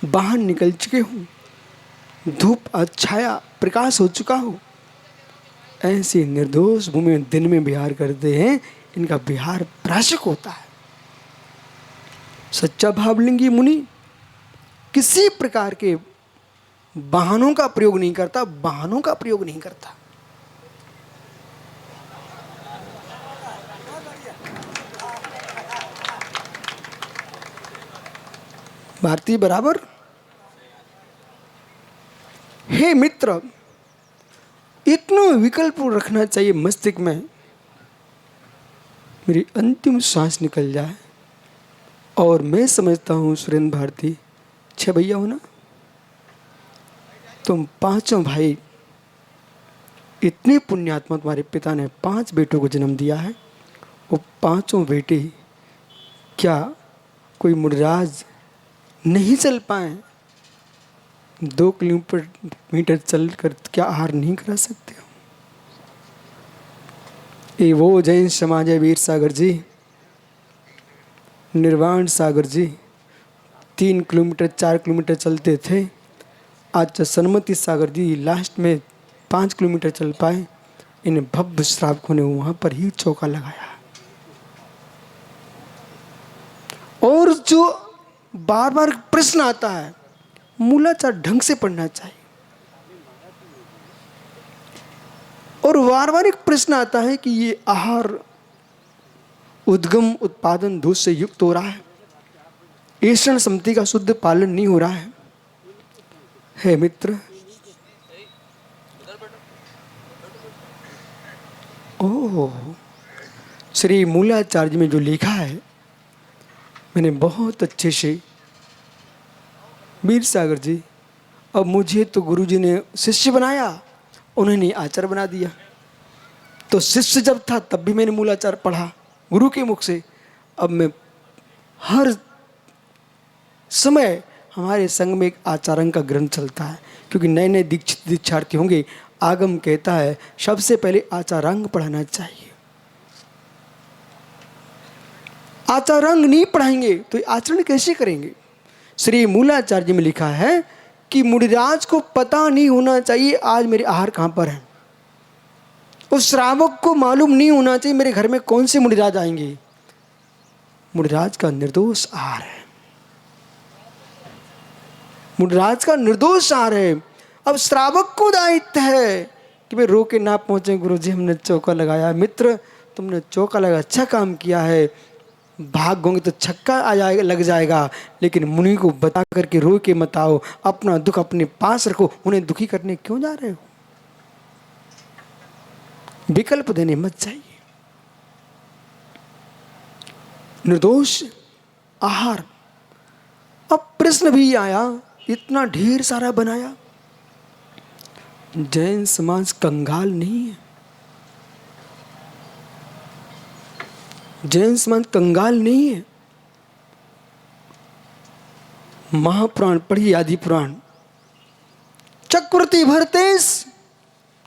वाहन निकल चुके हो, धूप छाया प्रकाश हो चुका हो, ऐसी निर्दोष भूमि में दिन में विहार करते हैं, इनका विहार प्राशुक होता है। सच्चा भावलिंगी मुनि किसी प्रकार के वाहनों का प्रयोग नहीं करता, वाहनों का प्रयोग नहीं करता। भारतीय बराबर। हे मित्र, इतना विकल्प रखना चाहिए मस्तिष्क में, मेरी अंतिम सांस निकल जाए और मैं समझता हूँ सुरेंद्र भारती, 6 भैया हो ना तुम, पांचों भाई, इतने पुण्यात्मा तुम्हारे पिता ने 5 बेटों को जन्म दिया है। वो 5 बेटे क्या कोई मुनिराज नहीं चल पाए? 2 किलोमीटर चल कर क्या आहार नहीं करा सकते हो? ये वो जैन समाज है वीर सागर जी, निर्वाण सागर जी, 3 किलोमीटर 4 किलोमीटर चलते थे। आज सन्मति सागर जी लास्ट में 5 किलोमीटर चल पाए। इन्हें भव्य श्रावकों ने वहां पर ही चौका लगाया। और जो बार बार प्रश्न आता है, मूलाचार ढंग से पढ़ना चाहिए। और बार बार एक प्रश्न आता है कि ये आहार उद्गम उत्पादन दूध से युक्त हो रहा है, ईषण सम्मति का शुद्ध पालन नहीं हो रहा है। हे मित्र, ओह, श्री मूलाचार्य में जो लिखा है, मैंने बहुत अच्छे से, वीर सागर जी, अब मुझे तो गुरुजी ने शिष्य बनाया, उन्होंने आचार्य बना दिया। तो शिष्य जब था तब भी मैंने मूलाचार पढ़ा गुरु के मुख से। अब मैं हर समय, हमारे संग में एक आचार्य का ग्रंथ चलता है, क्योंकि नए नए दीक्षित दीक्षार्थी होंगे। आगम कहता है सबसे पहले आचारांग पढ़ाना चाहिए। आचारांग नहीं पढ़ाएंगे तो आचरण कैसे करेंगे? श्री मूलाचार्य में लिखा है कि मुनिराज को पता नहीं होना चाहिए आज मेरे आहार कहां पर है। उस श्रावक को मालूम नहीं होना चाहिए मेरे घर में कौन से मुनिराज आएंगे। मुनिराज का निर्दोष आहार है, मुनिराज का निर्दोष आहार है। अब श्रावक को दायित्व है कि वे रोके ना पहुंचे, गुरुजी हमने चौका लगाया। मित्र, तुमने चौका लगा, अच्छा काम किया है, भाग होंगे तो छक्का आ जाएगा, लग जाएगा। लेकिन मुनि को बता करके रो के मत आओ, अपना दुख अपने पास रखो। उन्हें दुखी करने क्यों जा रहे हो? विकल्प देने मत चाहिए। निर्दोष आहार। अब प्रश्न भी आया, इतना ढेर सारा बनाया। जैन समाज कंगाल नहीं है, जैन समाज कंगाल नहीं है। महापुराण पढ़िए, आदि पुराण। चक्रवर्ती भरतेश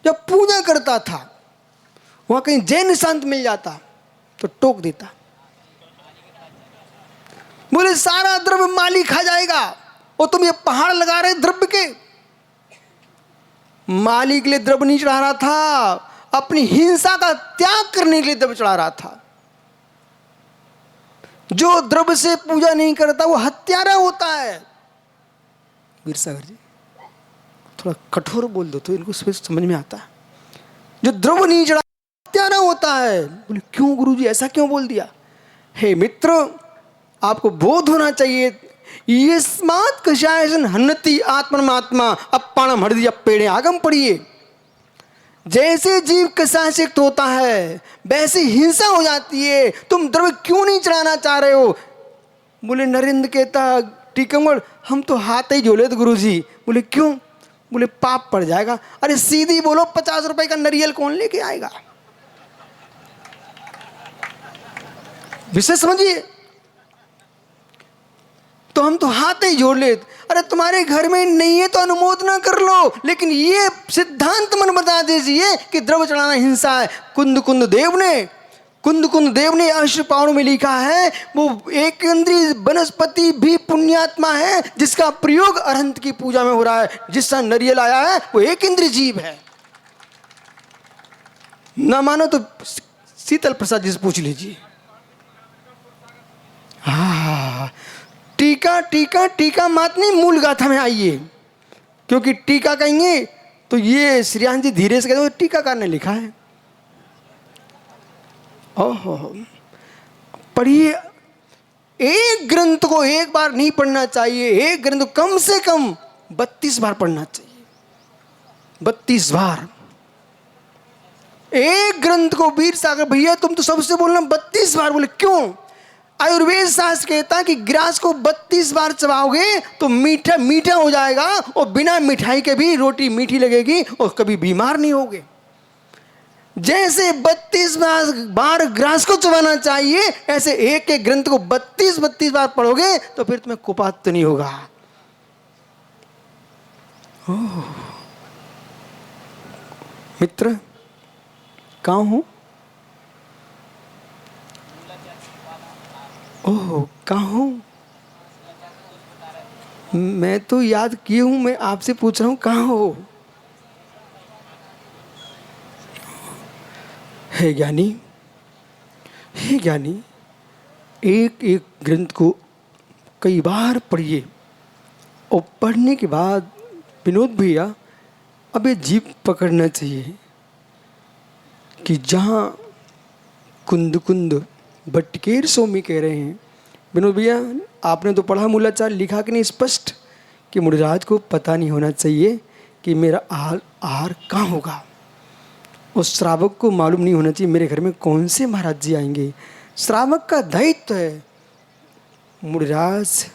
जब पूजा करता था, वहां कहीं जैन शांत मिल जाता तो टोक देता, बोले सारा द्रव्य माली खा जाएगा, और तुम ये पहाड़ लगा रहे द्रव्य के। माली के लिए द्रव्य नहीं चढ़ा रहा था, अपनी हिंसा का त्याग करने के लिए द्रव्य चढ़ा रहा था। जो द्रव्य से पूजा नहीं करता वो हत्यारा होता है। वीर सागर जी थोड़ा कठोर बोल दो तो इनको समझ में आता है। जो द्रव्य नहीं चढ़ा हत्यारा होता है। बोले क्यों गुरुजी, ऐसा क्यों बोल दिया? हे मित्र, आपको बोध होना चाहिए। यस्मात् कषायजन हन्नति आत्मनात्मा अप्पाणम हृदय पेड़े आगम पढ़िए। जैसे जीव कषायक्त होता है वैसे हिंसा हो जाती है। तुम द्रव्य क्यों नहीं चढ़ाना चाह रहे हो? बोले नरेंद्र कहता टीकमगढ़ हम तो हाथ ही जोले थे गुरुजी। बोले क्यों? बोले पाप पड़ जाएगा। अरे सीधी बोलो, 50 रुपए का नारियल कौन लेके आएगा? विषय समझिए। तो हम तो हाथ ही जोड़ लेते, अरे तुम्हारे घर में नहीं है तो अनुमोदना कर लो, लेकिन ये सिद्धांत मन बता दीजिए कि द्रव्य चढ़ाना हिंसा है। कुंद देव ने अष्टपावण में लिखा है, वो एक इंद्रिय वनस्पति भी पुण्यात्मा है जिसका प्रयोग अरहंत की पूजा में हो रहा है। जिसका नरियल आया है वो एक इंद्रिय जीव है। ना मानो तो शीतल प्रसाद जी से पूछ लीजिए। हाँ, टीका मात नहीं, मूल गाथा में आइए, क्योंकि टीका कहेंगे तो ये श्रीयान जी धीरे से कहते हैं टीकाकार ने लिखा है। ओहो, पढ़िए। एक ग्रंथ को एक बार नहीं पढ़ना चाहिए, एक ग्रंथ कम से कम 32 बार पढ़ना चाहिए। 32 बार एक ग्रंथ को। वीर सागर भैया तुम तो सबसे बोलना 32 बार। बोले क्यों? आयुर्वेद शास्त्र कहता है कि ग्रास को 32 बार चबाओगे तो मीठा मीठा हो जाएगा, और बिना मिठाई के भी रोटी मीठी लगेगी और कभी बीमार नहीं होगे। जैसे 32 बार ग्रास को चबाना चाहिए, ऐसे एक एक ग्रंथ को 32 बार पढ़ोगे तो फिर तुम्हें कुपात तो नहीं होगा। मित्र कहाँ हूं? ओह, कहाँ हूँ? मैं तो याद किए हूँ, मैं आपसे पूछ रहा हूँ कहाँ हो? हे ज्ञानी, एक एक ग्रंथ को कई बार पढ़िए, और पढ़ने के बाद विनोद भैया अब ये जीप पकड़ना चाहिए कि जहाँ कुंद बटकेर सोमी कह रहे हैं। विनोद भैया आपने तो पढ़ा मूलाचार, लिखा कि नहीं स्पष्ट कि मुनिराज को पता नहीं होना चाहिए कि मेरा आहार कहाँ होगा, और श्रावक को मालूम नहीं होना चाहिए मेरे घर में कौन से महाराज जी आएंगे। श्रावक का दायित्व है। मुनिराज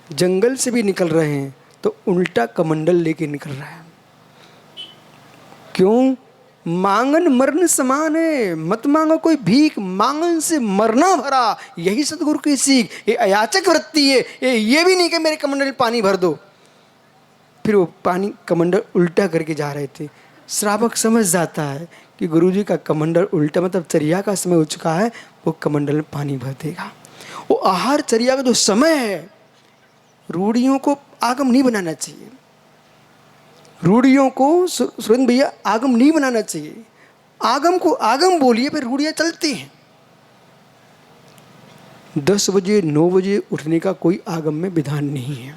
जंगल से भी निकल रहे हैं तो उल्टा कमंडल लेके निकल रहा है। क्यों? मांगन मरण समान है, मत मांगो कोई भीख, मांगन से मरना भरा, यही सदगुरु की सीख। ये अयाचक वृत्ति है। ये भी नहीं कि मेरे कमंडल में पानी भर दो। फिर वो पानी कमंडल उल्टा करके जा रहे थे। श्रावक समझ जाता है कि गुरुजी का कमंडल उल्टा, मतलब चर्या का समय हो चुका है, वो कमंडल में पानी भर देगा। वो आहार चर्या का जो समय है, रूढ़ियों को आगम नहीं बनाना चाहिए। रूढ़ियों को सुरेंद्र भैया आगम नहीं बनाना चाहिए। आगम को आगम बोलिए, फिर रूढ़ियाँ चलती हैं। 10 बजे 9 बजे उठने का कोई आगम में विधान नहीं है।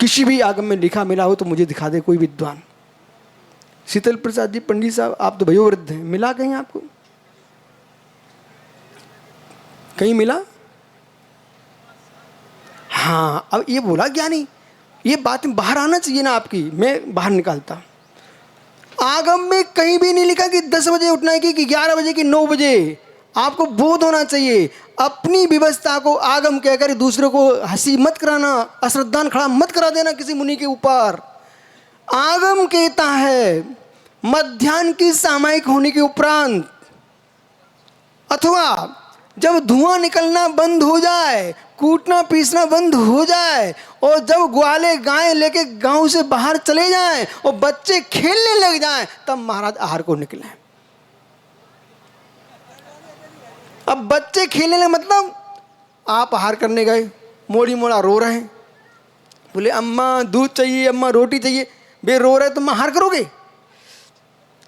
किसी भी आगम में लिखा मिला हो तो मुझे दिखा दे कोई विद्वान। शीतल प्रसाद जी पंडित साहब, आप तो वयोवृद्ध हैं, मिला कहीं आपको? कहीं मिला? हाँ, अब ये बोला ज्ञानी, ये बात बाहर आना चाहिए ना आपकी, मैं बाहर निकालता। आगम में कहीं भी नहीं लिखा कि 10 बजे उठना है कि 11 बजे कि 9 बजे। आपको बोध होना चाहिए। अपनी व्यवस्था को आगम कहकर दूसरों को हंसी मत कराना, अश्रद्धान खड़ा मत करा देना किसी मुनि के ऊपर। आगम कहता है मध्याह्न की सामयिक होने के उपरांत, अथवा जब धुआं निकलना बंद हो जाए, कूटना पीसना बंद हो जाए, और जब ग्वाले गाय लेके गांव से बाहर चले जाएं और बच्चे खेलने लग जाएं, तब महाराज आहार को निकले। अब बच्चे खेलने लगे मतलब आप आहार करने गए, मोड़ी मोड़ा रो रहे हैं, बोले अम्मा दूध चाहिए, अम्मा रोटी चाहिए, बे रो रहे तुम आहार करोगे?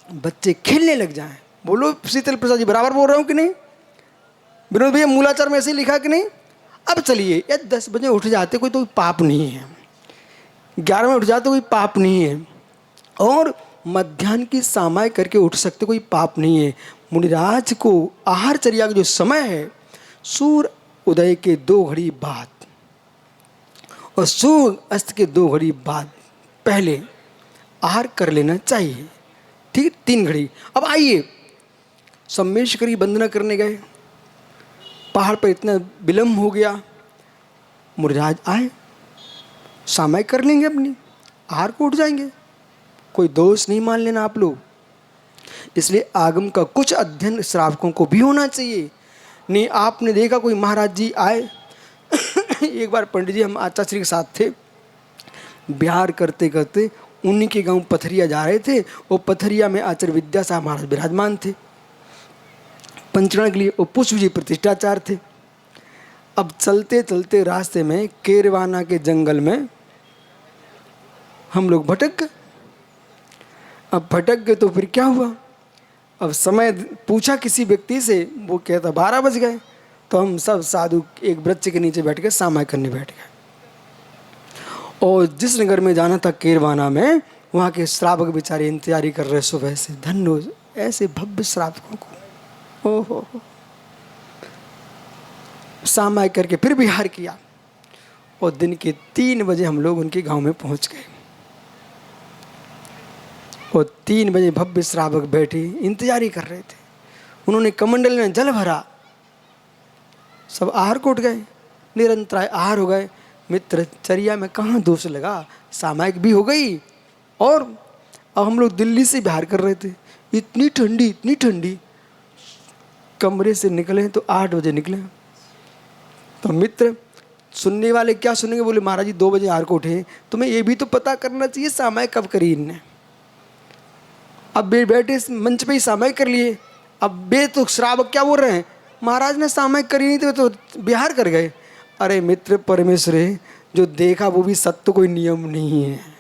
बच्चे खेलने लग जाएं। बोलो शीतल प्रसाद जी बराबर बोल रहा हूँ कि नहीं? विनोद भैया मूलाचार में ऐसे लिखा कि नहीं? अब चलिए, या 10 बजे उठ जाते कोई तो पाप नहीं है, 11 में उठ जाते कोई पाप नहीं है, और मध्याह्न की सामाय करके उठ सकते कोई पाप नहीं है। मुनिराज को आहार चर्या का जो समय है, सूर्य उदय के 2 घड़ी बाद और सूर्य अस्त के 2 घड़ी बाद पहले आहार कर लेना चाहिए। ठीक, 3 घड़ी। अब आइए, सम्मेशकरी वंदना करने गए, पहाड़ पर इतना विलम्ब हो गया, मुनिराज आए, सामाय कर लेंगे अपनी, आहार को उठ जाएंगे। कोई दोष नहीं मान लेना आप लोग। इसलिए आगम का कुछ अध्ययन श्रावकों को भी होना चाहिए। नहीं आपने देखा कोई महाराज जी आए एक बार पंडित जी हम आचार्य के साथ थे, बिहार करते करते उन्हीं के गांव पथरिया जा रहे थे। वो पथरिया में आचार्य विद्यासागर महाराज विराजमान थे। पंचरण के लिए वो पुष्प जी प्रतिष्ठाचार्य थे। अब चलते चलते रास्ते में केरवाना के जंगल में हम लोग भटक गए। अब भटक गए तो फिर क्या हुआ, अब समय पूछा किसी व्यक्ति से, वो कहता 12 बज गए। तो हम सब साधु एक वृक्ष के नीचे बैठ के सामाय करने बैठ गए। और जिस नगर में जाना था केरवाना में, वहाँ के श्रावक बेचारे इंतजारी कर रहे सुबह से। धन्य ऐसे भव्य श्रावकों को। ओहो सामाय करके फिर विहार किया और दिन के 3 बजे हम लोग उनके गांव में पहुंच गए। और 3 बजे भव्य श्रावक बैठे इंतजारी कर रहे थे। उन्होंने कमंडल में जल भरा, सब आहार को उठ गए, निरंतर आहार हो गए। मित्र चर्या में कहाँ दोष लगा, सामायिक भी हो गई। और अब हम लोग दिल्ली से बिहार कर रहे थे, इतनी ठंडी। कमरे से निकले तो 8 बजे निकले। तो मित्र सुनने वाले क्या सुनेंगे, बोले महाराज जी 2 बजे आहार को उठे। तुम्हें ये भी तो पता करना चाहिए सामायिक कब करी इनने। अब बैठे मंच पे ही सामायिक कर लिए। अब बे तो श्रावक क्या बोल रहे हैं, महाराज ने सामायिक करी नहीं थी तो बिहार कर गए। अरे मित्र परमेश्वर जो देखा वो भी सत्य, कोई नियम नहीं है।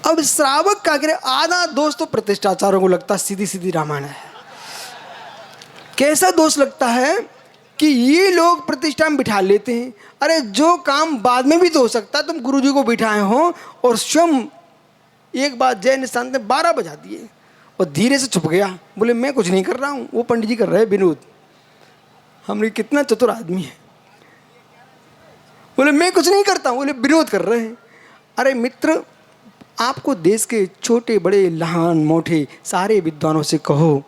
अब श्रावक क्या करे, आधा दोष तो प्रतिष्ठाचारों को लगता सीधी सीधी रामायण है। कैसा दोष लगता है कि ये लोग प्रतिष्ठा में बिठा लेते हैं। अरे जो काम बाद में भी तो हो सकता है, तुम गुरुजी को बिठाए हो और स्वयं एक बार जय निशांत ने 12 बजा दिए और धीरे से छुप गया। बोले मैं कुछ नहीं कर रहा हूँ, वो पंडित जी कर रहे हैं विनोद। हमने कितना चतुर आदमी है। बोले मैं कुछ नहीं करता हूँ, बोले विनोद कर रहे हैं। अरे मित्र आपको देश के छोटे बड़े लहान मोटे सारे विद्वानों से कहो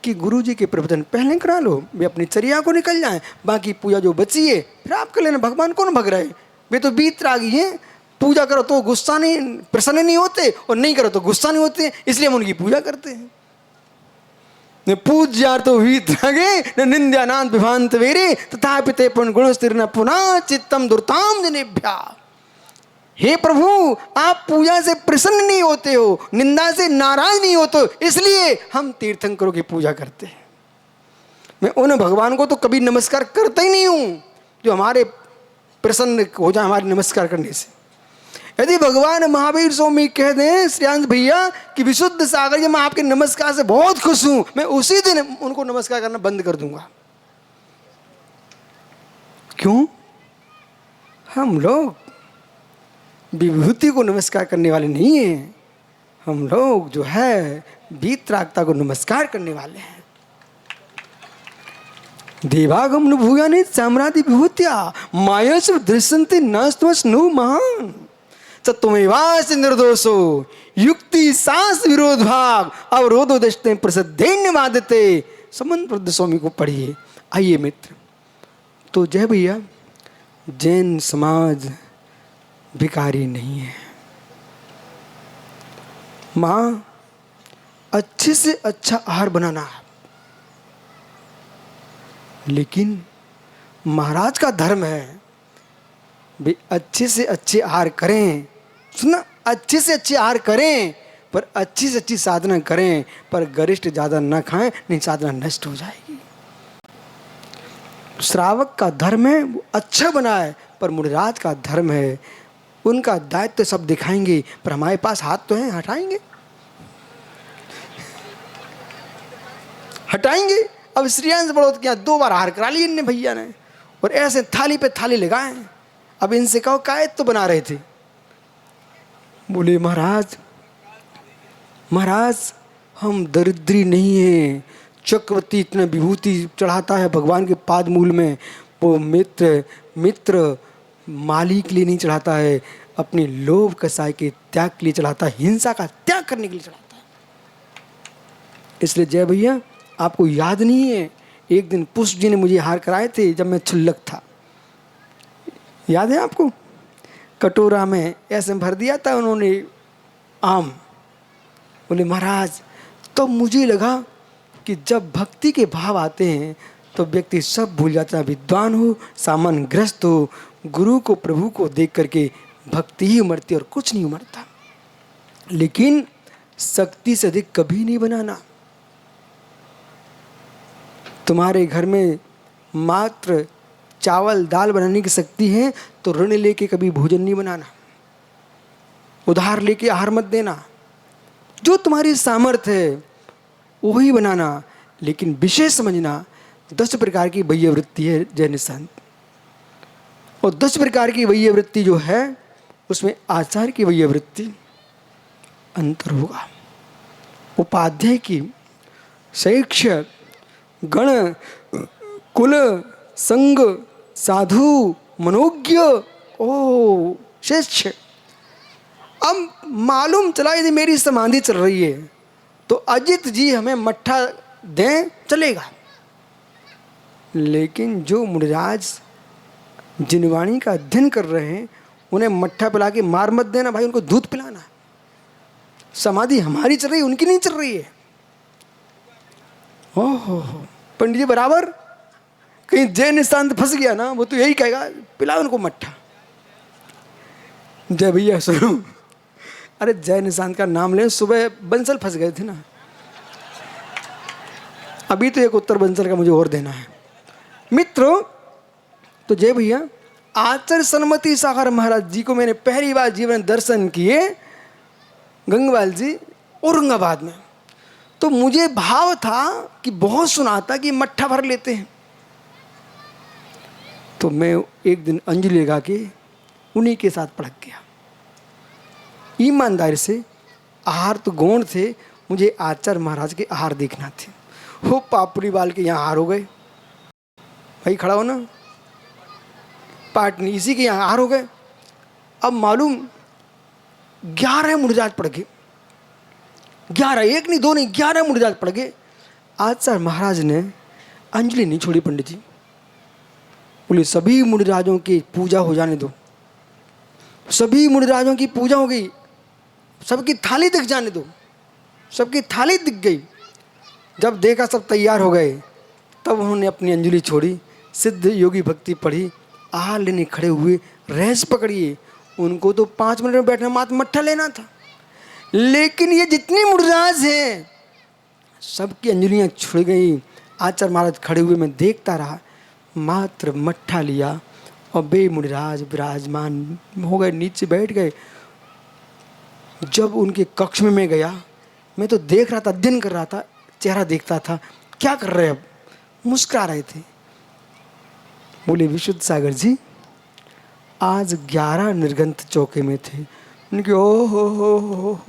कि गुरुजी के प्रवचन पहले करा लो, वे अपनी चर्या को निकल जाएं, बाकी पूजा जो बची है फिर आप कर लेना। भगवान कौन भग रहे, वे तो बीत रागी हैं। पूजा करो तो गुस्सा नहीं, प्रसन्न नहीं होते, और नहीं करो तो गुस्सा नहीं होते, इसलिए हम उनकी पूजा करते हैं। न पूज्या तो वीतरागे न निंद्यानांत विभांत वेरे तथापि ते गुण स्थिर न पुनः चित्तम दुर्ताम जनेभ्या। हे प्रभु आप पूजा से प्रसन्न नहीं होते हो, निंदा से नाराज नहीं होते हो, इसलिए हम तीर्थंकरों की पूजा करते हैं। मैं उन भगवान को तो कभी नमस्कार करता ही नहीं हूं जो हमारे प्रसन्न हो जाए हमारे नमस्कार करने से। यदि भगवान महावीर स्वामी कह दें श्रेयांश भैया कि विशुद्ध सागर जी मैं आपके नमस्कार से बहुत खुश हूं, मैं उसी दिन उनको नमस्कार करना बंद कर दूंगा। क्यों? हम लोग विभूति को नमस्कार करने वाले नहीं हैं, हम लोग जो है वीतरागता को नमस्कार करने वाले हैं। देवागम न भूयानि साम्रादि विभूत्या मायस दृश्यन्ते नस्तवस्नु महान तत्त्वमेवास निर्दोषो युक्ति सास विरोध भाग अवरोधो दृष्टि प्रसिद्धेन वादते। समन वृद्ध स्वामी को पढ़िए। आइए मित्र, तो जय भैया जैन समाज भिखारी नहीं है। माँ अच्छे से अच्छा आहार बनाना है, लेकिन महाराज का धर्म है भी अच्छे से अच्छे आहार करें। सुना, अच्छे से अच्छे आहार करें पर अच्छी से अच्छी साधना करें, पर गरिष्ठ ज़्यादा न खाएं, नहीं साधना नष्ट हो जाएगी। श्रावक का धर्म है वो अच्छा बनाए, पर मुनिराज का धर्म है उनका दायित्व सब दिखाएंगे, पर हमारे पास हाथ तो हैं, हटाएंगे। अब श्रेयांश बड़ौत के यहाँ 2 बार आहार करा लिए इनने भैया ने, और ऐसे थाली पे थाली लगाए। अब इनसे कहो कायद तो बना रहे थे। बोले महाराज हम दरिद्री नहीं हैं। चक्रवर्ती इतना विभूति चढ़ाता है भगवान के पाद मूल में, वो मित्र माली के लिए नहीं चढ़ाता है, अपने लोभ कसाय के त्याग के लिए चढ़ाता है, हिंसा का त्याग करने के लिए चढ़ाता है। इसलिए जय भैया आपको याद नहीं है, एक दिन पुष्प जी ने मुझे हार कराए थे जब मैं क्षुल्लक था। याद है आपको? कटोरा में ऐसे भर दिया था उन्होंने आम। बोले महाराज, तो मुझे लगा कि जब भक्ति के भाव आते हैं तो व्यक्ति सब भूल जाता है, विद्वान हो, सामान्य ग्रस्त हो, गुरु को प्रभु को देख करके भक्ति ही उमड़ती और कुछ नहीं उमड़ता। लेकिन शक्ति से अधिक कभी नहीं बनाना। तुम्हारे घर में मात्र चावल दाल बनाने की शक्ति है तो ऋण लेके कभी भोजन नहीं बनाना, उधार लेके आहार मत देना। जो तुम्हारी सामर्थ्य है वही बनाना। लेकिन विशेष समझना, 10 प्रकार की वैय वृत्ति है जैन संत, और 10 प्रकार की वैय वृत्ति जो है उसमें आचार्य की वैय वृत्ति अंतर होगा। उपाध्याय की शैक्षक गण कुल संग साधु मनोज्ञ ओ शिष्य। अब मालूम चला यदि मेरी समाधि चल रही है तो अजित जी हमें मट्ठा दें चलेगा, लेकिन जो मुनिराज जिनवाणी का अध्ययन कर रहे हैं उन्हें मट्ठा पिला के मार मत देना भाई, उनको दूध पिलाना। समाधि हमारी चल रही है, उनकी नहीं चल रही है। ओहो पंडित जी बराबर, कहीं जैन संत फंस गया ना वो तो यही कहेगा पिलाओ उनको मट्ठा। जय भैया सुनो, अरे जैन संत का नाम ले, सुबह बंसल फंस गए थे ना, अभी तो एक उत्तर बंसल का मुझे और देना है मित्रों। तो जय भैया, आचार्य सन्मति सागर महाराज जी को मैंने पहली बार जीवन दर्शन किए गंगवाल जी औरंगाबाद में। तो मुझे भाव था कि बहुत सुना था कि मट्ठा भर लेते हैं। तो मैं एक दिन अंजलि लगा के उन्हीं के साथ पढ़ गया। ईमानदारी से आहार तो गौण थे, मुझे आचार्य महाराज के आहार देखना थे। हो पापड़ी बाल के यहाँ आहार हो गए, भाई खड़ा हो ना, पाटनी इसी के यहाँ आहार हो गए। अब मालूम 11 मुर्जात पड़ गए, 11, एक नहीं दो नहीं 11 मुर्जात पड़ गए। आचार्य महाराज ने अंजलि नहीं छोड़ी पंडित जी, बोले सभी मुनिराजों की पूजा हो जाने दो। सभी मुनिराजों की पूजा हो गई, सबकी थाली दिख जाने दो। सबकी थाली दिख गई। जब देखा सब तैयार हो गए तब उन्होंने अपनी अंजलि छोड़ी, सिद्ध योगी भक्ति पढ़ी, आहार लेने खड़े हुए, रैस पकड़िए। उनको तो 5 मिनट में बैठना मात्र मट्ठा लेना था, लेकिन ये जितनी मुनिराज हैं सबकी अंजलियाँ छुड़ गई। आचार्य महाराज खड़े हुए मैं देखता रहा, मात्र मट्ठा लिया और बे मुनिराज विराजमान हो गए, नीचे बैठ गए। जब उनके कक्ष में मैं गया, मैं तो देख रहा था, अध्ययन कर रहा था, चेहरा देखता था, क्या कर रहे अब, मुस्कुरा रहे थे। बोले विशुद्ध सागर जी आज 11 निर्गंथ चौके में थे। उनके ओ हो,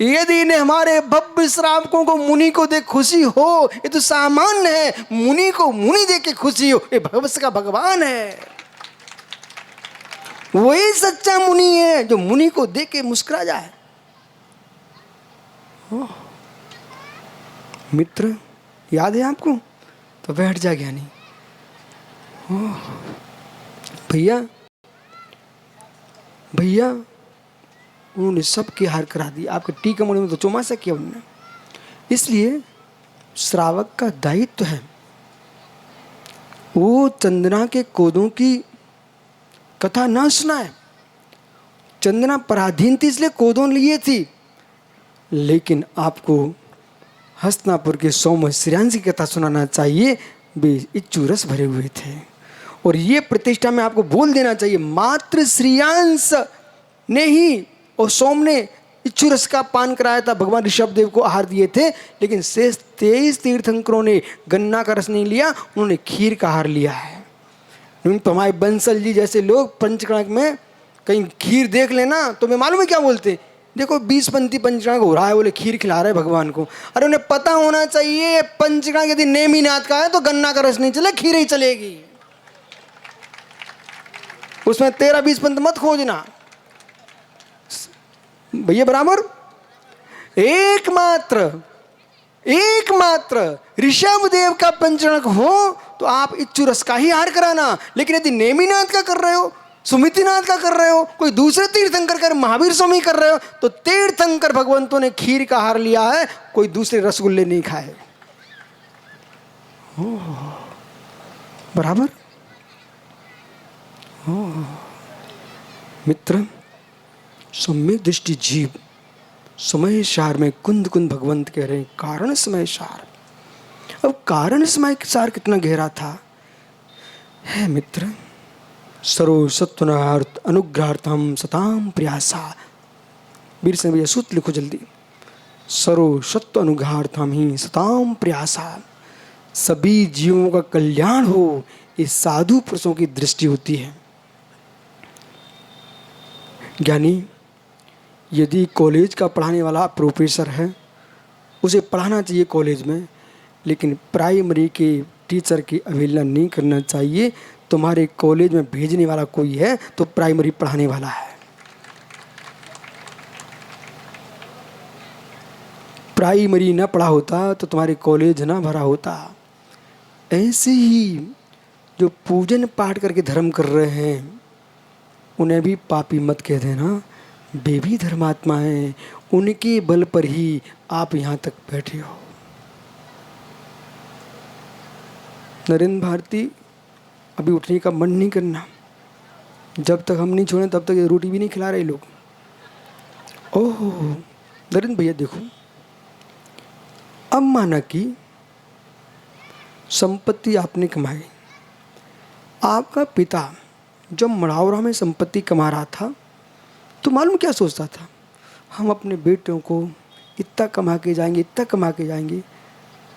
यदि इन्हें हमारे भव्य श्रावकों को मुनि को देख खुशी हो, ये तो सामान्य है। मुनि को मुनि देख के खुशी हो, ये भगवत का भगवान है। वही सच्चा मुनि है जो मुनि को देख के मुस्कुरा जाए। मित्र याद है आपको? तो बैठ जा ज्ञानी। भैया भैया उन्होंने सबके हार करा दिया। आपके टीका मणि में तो चौमासा किया उन्होंने। इसलिए श्रावक का दायित्व है वो चंदना के कोदों की कथा ना सुनाए। चंदना पराधीन थी इसलिए कोदों लिए थी, लेकिन आपको हस्तिनापुर के सौम्य श्रेयांश की कथा सुनाना चाहिए। वे इच्छु रस भरे हुए थे और ये प्रतिष्ठा में आपको बोल देना चाहिए, मात्र श्रेयांश ने ही और सोम ने इच्छु रस का पान कराया था, भगवान ऋषभदेव को आहार दिए थे। लेकिन शेष 23 तीर्थंकरों ने गन्ना का रस नहीं लिया, उन्होंने खीर का आहार लिया है। तो हमारे बंसल जी जैसे लोग पंचकर्णक में कहीं खीर देख लेना तो मैं मालूम है क्या बोलते, देखो 20 पंक्ति पंचकर्णक हो रहा है, बोले खीर खिला रहे भगवान को। अरे उन्हें पता होना चाहिए पंचकर्णक यदि नेमिनाथ का है तो गन्ना का रस नहीं चले, खीर ही चलेगी। उसमें 13-20 पंथ मत खोजना भैया। बराबर एकमात्र ऋषभदेव का पंचकर्णक हो तो आप इच्छु रस का ही आहार कराना। लेकिन यदि नेमिनाथ का कर रहे हो सुमितिनाथ का कर रहे हो, कोई दूसरे तीर्थंकर कर महावीर स्वामी कर रहे हो, तो तीर्थंकर भगवंतों ने खीर का हार लिया है, कोई दूसरे रसगुल्ले नहीं खाए। बराबर। मित्र, सम्यक दृष्टि जीव समय सार में कुंद कुंद भगवंत कह रहे हैं कारण समय सार। अब कारण समय सार कितना गहरा था है मित्र। सर्व सत्वनार्थ अनुग्रहार्थम सताम प्रयासा। वीर सिंह भैया सूत्र लिखो जल्दी। सर्व सत्व अनुग्रहार्थम ही सताम प्रयासा। सभी जीवों का कल्याण हो, इस साधु पुरुषों की दृष्टि होती है। ज्ञानी यदि कॉलेज का पढ़ाने वाला प्रोफेसर है, उसे पढ़ाना चाहिए कॉलेज में, लेकिन प्राइमरी के टीचर की अवहेलना नहीं करना चाहिए। तुम्हारे कॉलेज में भेजने वाला कोई है तो प्राइमरी पढ़ाने वाला है। प्राइमरी ना पढ़ा होता तो तुम्हारे कॉलेज ना भरा होता। ऐसे ही जो पूजन पाठ करके धर्म कर रहे हैं, उन्हें भी पापी मत कह देना, वे भी धर्मात्मा हैं। उनके बल पर ही आप यहाँ तक बैठे हो। नरेंद्र भारती, अभी उठने का मन नहीं करना, जब तक हम नहीं छोड़ें तब तक ये रोटी भी नहीं खिला रहे लोग। ओह नरेंद्र भैया देखो, अब माना कि संपत्ति आपने कमाई, आपका पिता जब मढ़ावरा में संपत्ति कमा रहा था तो मालूम क्या सोचता था, हम अपने बेटों को इतना कमा के जाएंगे, इतना कमा के जाएंगे।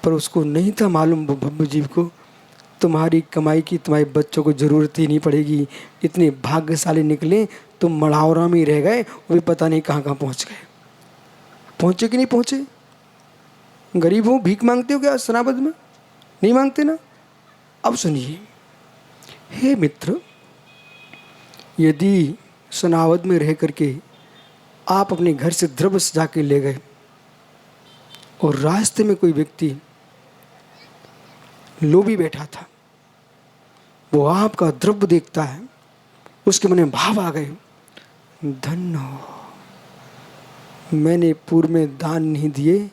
पर उसको नहीं था मालूम भब्बू जी को, तुम्हारी कमाई की तुम्हारे बच्चों को ज़रूरत ही नहीं पड़ेगी। इतने भाग्यशाली निकले, तुम मढ़ावरा में ही रह गए, वो भी पता नहीं कहाँ कहाँ पहुँच गए। पहुँचे कि नहीं पहुँचे? गरीब हो, भीख मांगते हो क्या सनाबद में? नहीं मांगते ना। अब सुनिए, हे मित्र, यदि सनावद में रह करके आप अपने घर से द्रव्य सजा के ले गए और रास्ते में कोई व्यक्ति लोभी बैठा था, वो आपका द्रव्य देखता है, उसके मन में भाव आ गए, धन्य हो, मैंने पूर्व में दान नहीं दिए,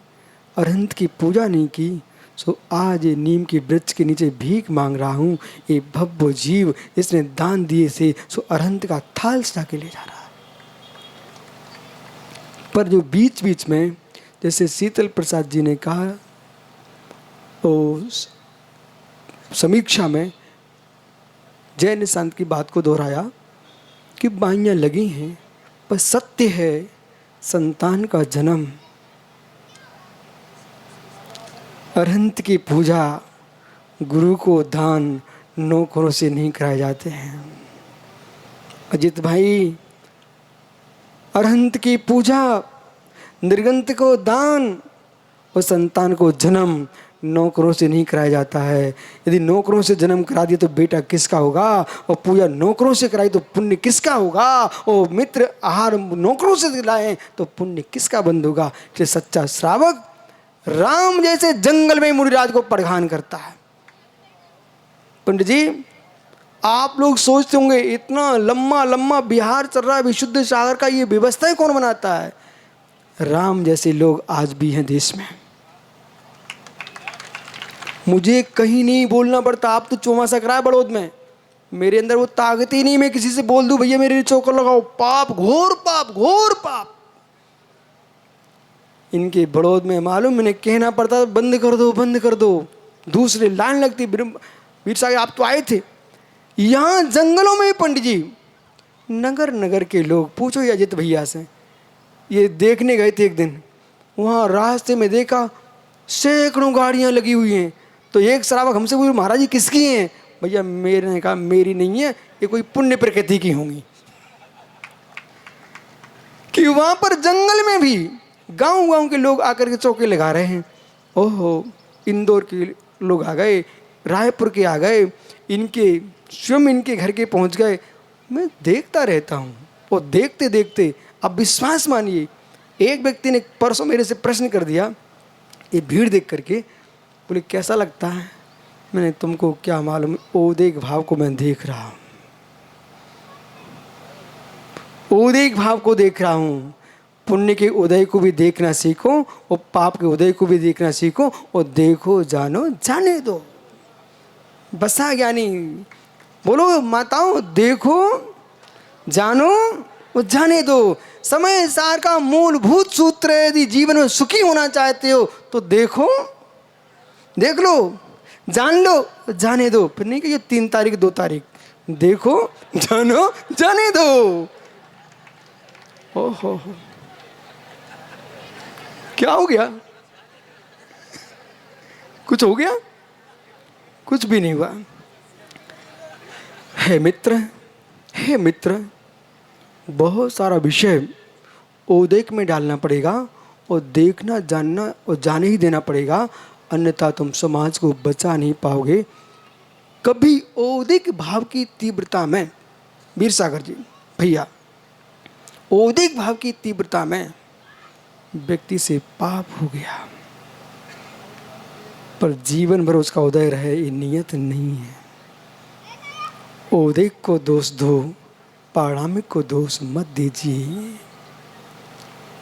अरहंत की पूजा नहीं की, सो आज ये नीम के वृक्ष के नीचे भीख मांग रहा हूँ। ये भव्य जीव इसने दान दिए से सो अरहंत का थाल सजा के ले जा रहा है। पर जो बीच बीच में, जैसे शीतल प्रसाद जी ने कहा, तो समीक्षा में जय निशांत की बात को दोहराया कि बाइयाँ लगी हैं, पर सत्य है संतान का जन्म, अरहंत की पूजा, गुरु को दान नौकरों से नहीं कराए जाते हैं। अजित भाई, अरहंत की पूजा, निर्गंत को दान और संतान को जन्म नौकरों से नहीं कराया जाता है। यदि नौकरों से जन्म करा दिया तो बेटा किसका होगा, और पूजा नौकरों से कराई तो पुण्य किसका होगा, और मित्र आहार नौकरों से दिलाएं तो पुण्य किसका बंद होगा। इसलिए सच्चा श्रावक राम जैसे जंगल में मुनिराज को प्रधान करता है। पंडित जी, आप लोग सोचते होंगे इतना लंबा लंबा बिहार चल रहा है, विशुद्ध सागर का, ये व्यवस्थाएं कौन बनाता है? राम जैसे लोग आज भी हैं देश में। मुझे कहीं नहीं बोलना पड़ता। आप तो चौमासा कराए बड़ौद में, मेरे अंदर वो ताकत ही नहीं मैं किसी से बोल दूं भैया मेरे लिए चौकर लगाओ। पाप, घोर पाप, घोर पाप। इनके बड़ौद में मालूम, मैंने कहना पड़ता बंद कर दो, बंद कर दो। दूसरे लाइन लगती। वीर साहब आप तो आए थे यहाँ जंगलों में। पंडित जी, नगर नगर के लोग, पूछो ये अजित भैया से, ये देखने गए थे एक दिन, वहाँ रास्ते में देखा सैकड़ों गाड़ियाँ लगी हुई हैं। तो एक श्रावक हमसे पूछा, महाराज जी किसकी हैं? भैया मेरे ने कहा मेरी नहीं है, ये कोई पुण्य प्रकृति की होंगी। कि वहाँ पर जंगल में भी गांव गांव के लोग आकर के चौके लगा रहे हैं। ओहो, इंदौर के लोग आ गए, रायपुर के आ गए, इनके स्वयं इनके घर के पहुंच गए। मैं देखता रहता हूँ, और देखते देखते अब विश्वास मानिए, एक व्यक्ति ने परसों मेरे से प्रश्न कर दिया ये भीड़ देख करके, बोले कैसा लगता है? मैंने तुमको क्या मालूम, ओ देख भाव को मैं देख रहा हूँ। उदयिक भाव को देख रहा हूँ। पुण्य के उदय को भी देखना सीखो और पाप के उदय को भी देखना सीखो, और देखो जानो जाने दो। बसा ज्ञानी बोलो माताओं, देखो जानो और जाने दो। समय सार का मूलभूत सूत्र है, यदि जीवन में सुखी होना चाहते हो तो देखो, देख लो, जान लो, जाने दो। फिर नहीं कि ये 3 तारीख 2 तारीख, देखो जानो जाने दो। ओहो, क्या हो गया? कुछ हो गया? कुछ भी नहीं हुआ। हे मित्र, हे मित्र, बहुत सारा विषय उदेक में डालना पड़ेगा और देखना जानना और जाने ही देना पड़ेगा, अन्यथा तुम समाज को बचा नहीं पाओगे। कभी औदिक भाव की तीव्रता में, वीर सागर जी भैया, औदिक भाव की तीव्रता में व्यक्ति से पाप हो गया, पर जीवन भर उसका उदय रहे ये नियत नहीं है। औदिक को दोष दो, पारणामिक को दोष मत दीजिए।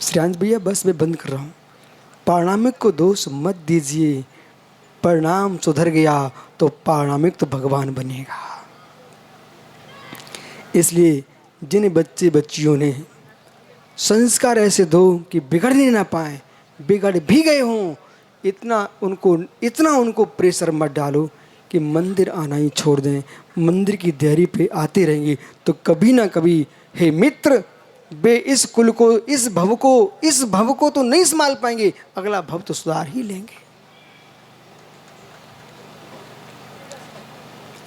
श्रेयांश भैया बस मैं बंद कर रहा हूँ। पारणामिक को दोष मत दीजिए, परिणाम सुधर गया तो पारणामिक तो भगवान बनेगा। इसलिए जिन बच्चे बच्चियों ने संस्कार ऐसे दो कि बिगड़ने ना पाए, बिगड़ भी गए हों, इतना उनको प्रेशर मत डालो कि मंदिर आना ही छोड़ दें, मंदिर की देहरी पे आते रहेंगे तो कभी ना कभी, हे मित्र, वे इस कुल को, इस भव को तो नहीं संभाल पाएंगे, अगला भव तो सुधार ही लेंगे,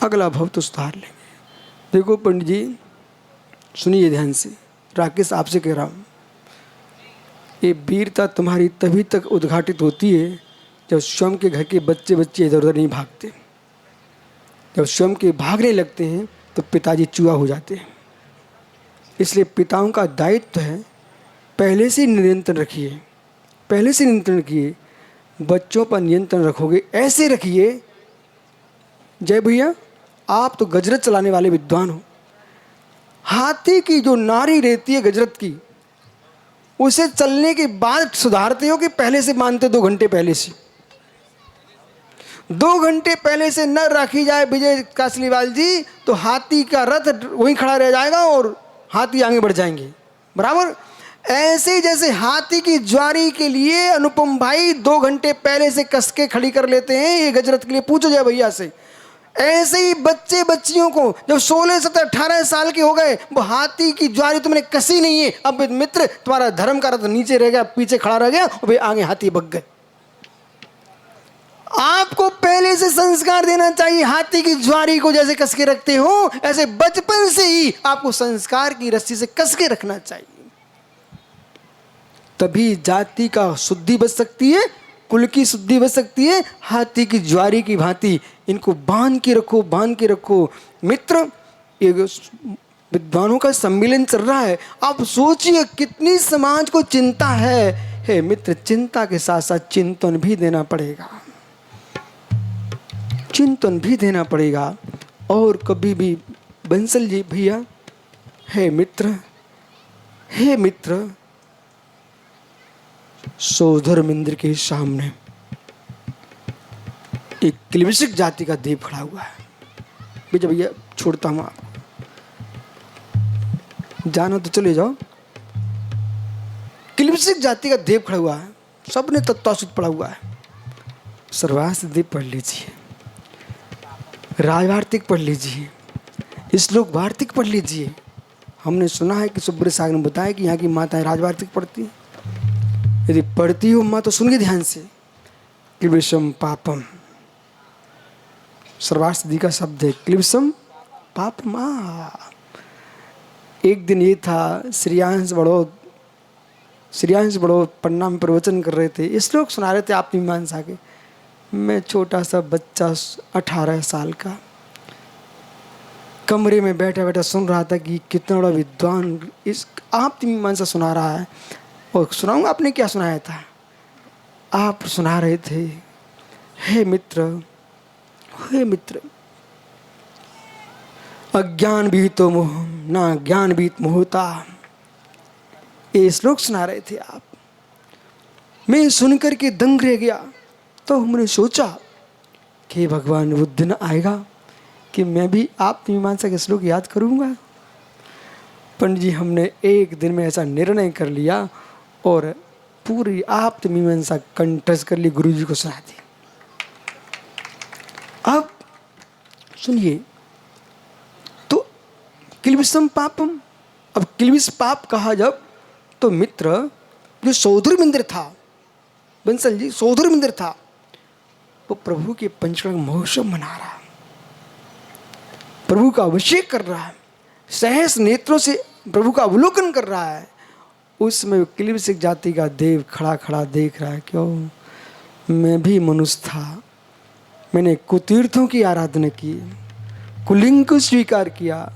अगला भव तो सुधार लेंगे। देखो पंडित जी, सुनिए ध्यान से, राकेश आपसे कह रहा हूँ, ये वीरता तुम्हारी तभी तक उद्घाटित होती है जब स्वयं के घर के बच्चे इधर उधर नहीं भागते। जब स्वयं के भागने लगते हैं तो पिताजी चूहा हो जाते हैं। इसलिए पिताओं का दायित्व है, पहले से नियंत्रण रखिए, पहले से नियंत्रण रखिए। बच्चों पर नियंत्रण रखोगे, ऐसे रखिए। जय भैया, आप तो गजरत चलाने वाले विद्वान हो। हाथी की जो नारी रहती है गजरत की, उसे चलने के बाद सुधारते हो कि पहले से मानते? 2 घंटे पहले से, 2 घंटे पहले से न रखी जाए विजय कासलीवाल जी, तो हाथी का रथ वहीं खड़ा रह जाएगा और हाथी आगे बढ़ जाएंगे। बराबर ऐसे जैसे हाथी की ज्वारी के लिए अनुपम भाई 2 घंटे पहले से कस के खड़ी कर लेते हैं ये गजरत के लिए, पूछो जाए भैया से। ऐसे ही बच्चे बच्चियों को जब 16, 17, 18 साल के हो गए, वो हाथी की ज्वारी तुमने कसी नहीं है, अब मित्र तुम्हारा धर्म का रथ नीचे रह गया, पीछे खड़ा रह गया और वे आगे हाथी भग गए। आपको पहले से संस्कार देना चाहिए, हाथी की ज्वारी को जैसे कस के रखते हो, ऐसे बचपन से ही आपको संस्कार की रस्सी से कस के रखना चाहिए। तभी जाति का शुद्धि बच सकती है, कुल की शुद्धि बच सकती है। हाथी की ज्वारी की भांति इनको बांध के रखो, बांध के रखो। मित्र, ये विद्वानों का सम्मेलन चल रहा है, आप सोचिए कितनी समाज को चिंता है। हे मित्र, चिंता के साथ साथ चिंतन भी देना पड़ेगा, चिंतन भी देना पड़ेगा। और कभी भी बंसल जी भैया, हे मित्र, हे मित्र, सौधर्म इंद्र के सामने एक क्लिविसिक जाति का देव खड़ा हुआ है। भैया भैया छोड़ता हूं, आपको जाना तो चले जाओ। क्लिविसिक जाति का देव खड़ा हुआ है, सबने तत्वासुत पढ़ा हुआ है। सर्वास्थ देव पढ़ लीजिए, राजवार्तिक पढ़ लीजिए, श्लोक वार्तिक पढ़ लीजिए। हमने सुना है कि सुब्रत सागर ने बताया कि यहाँ की माताएं राजवार्तिक पढ़ती हैं। यदि पढ़ती हो माँ तो सुनिए ध्यान से, क्लिविशम पापम, सर्वास्थ दी का शब्द है क्लिविशम पापमा। एक दिन ये था, श्रेयांश बड़ो पन्ना में प्रवचन कर रहे थे, श्लोक सुना रहे थे आप मीमांसा के। मैं छोटा सा बच्चा 18 साल का कमरे में बैठा बैठा सुन रहा था कि कितना बड़ा विद्वान इस आप मीमांसा सुना रहा है। और सुनाऊंगा, आपने क्या सुनाया था? आप सुना रहे थे, हे मित्र, हे मित्र, अज्ञान भी तो मोह ना ज्ञान भी मोहता, ये श्लोक सुना रहे थे आप। मैं सुनकर के दंग रह गया। तो हमने सोचा कि भगवान वो दिन आएगा कि मैं भी आप मीमांसा के श्लोक याद करूँगा। पंडित जी हमने एक दिन में ऐसा निर्णय कर लिया और पूरी आप मीमांसा कंठस्थ कर ली, गुरु जी को सुना दी। अब सुनिए, तो किल्बिषम पापम, अब किल्बिष पाप कहा जब, तो मित्र जो सौधुर्मिंद्र था, बंसल जी सौधुर्मिंद्र था, वो प्रभु के पंचकर्म महोत्सव मना रहा, प्रभु का अभिषेक कर रहा है, सहस नेत्रों से प्रभु का अवलोकन कर रहा है। उसमें किल्बिष जाति का देव खड़ा खड़ा देख रहा है, क्यों मैं भी मनुष्य था, मैंने कुतीर्थों की आराधना की, कुलिंग को स्वीकार किया,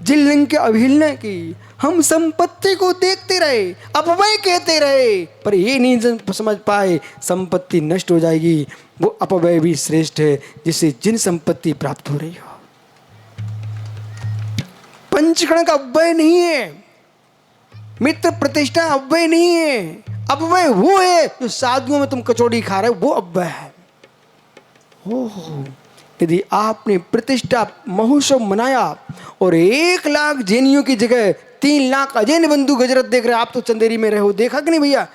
जिल्लिंग की अवहेलना की, हम संपत्ति को देखते रहे, अपव्यय कहते रहे, पर ये नहीं समझ पाए संपत्ति नष्ट हो जाएगी, वो अपव्यय भी श्रेष्ठ है जिससे जिन संपत्ति प्राप्त हो रही हो। पंचकर्ण का अपव्यय नहीं है मित्र, प्रतिष्ठा अपव्यय नहीं है, अपव्यय वो है जो साधुओं में तुम कचौड़ी खा रहे हो, वो अपव्यय है। यदि आपने प्रतिष्ठा महोत्सव मनाया और 1 लाख जैनियों की जगह 3 लाख अजैन बंधु गजरत देख रहे, आप तो चंदेरी में रहे हो, देखा कि नहीं भैया?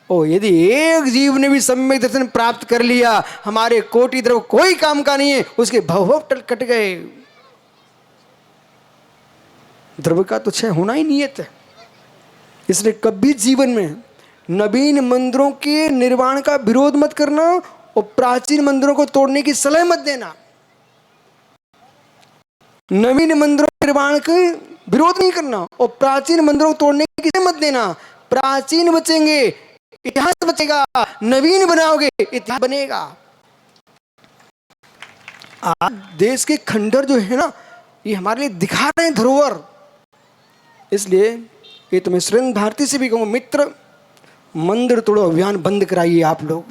और यदि एक जीव ने भी सम्यक दर्शन प्राप्त कर लिया, हमारे कोटि द्रव्य कोई काम का नहीं है, उसके भव कट गए। द्रव्य का तो क्षय होना ही नियत है। इसलिए कभी जीवन में नवीन मंदिरों के निर्माण का विरोध मत करना और प्राचीन मंदिरों को तोड़ने की सलाह मत देना। नवीन मंदिरों के निर्माण का विरोध नहीं करना और प्राचीन मंदिरों को तोड़ने की सलाह मत देना। प्राचीन बचेंगे, इतिहास बचेगा, नवीन बनाओगे इतिहास बनेगा। आज देश के खंडर जो है ना, ये हमारे लिए दिखा रहे हैं धरोहर। इसलिए ये तो मैं सुरेंद्र भारती से भी कहूँ, मित्र मंदिर तोड़ो अभियान बंद कराइए, आप लोग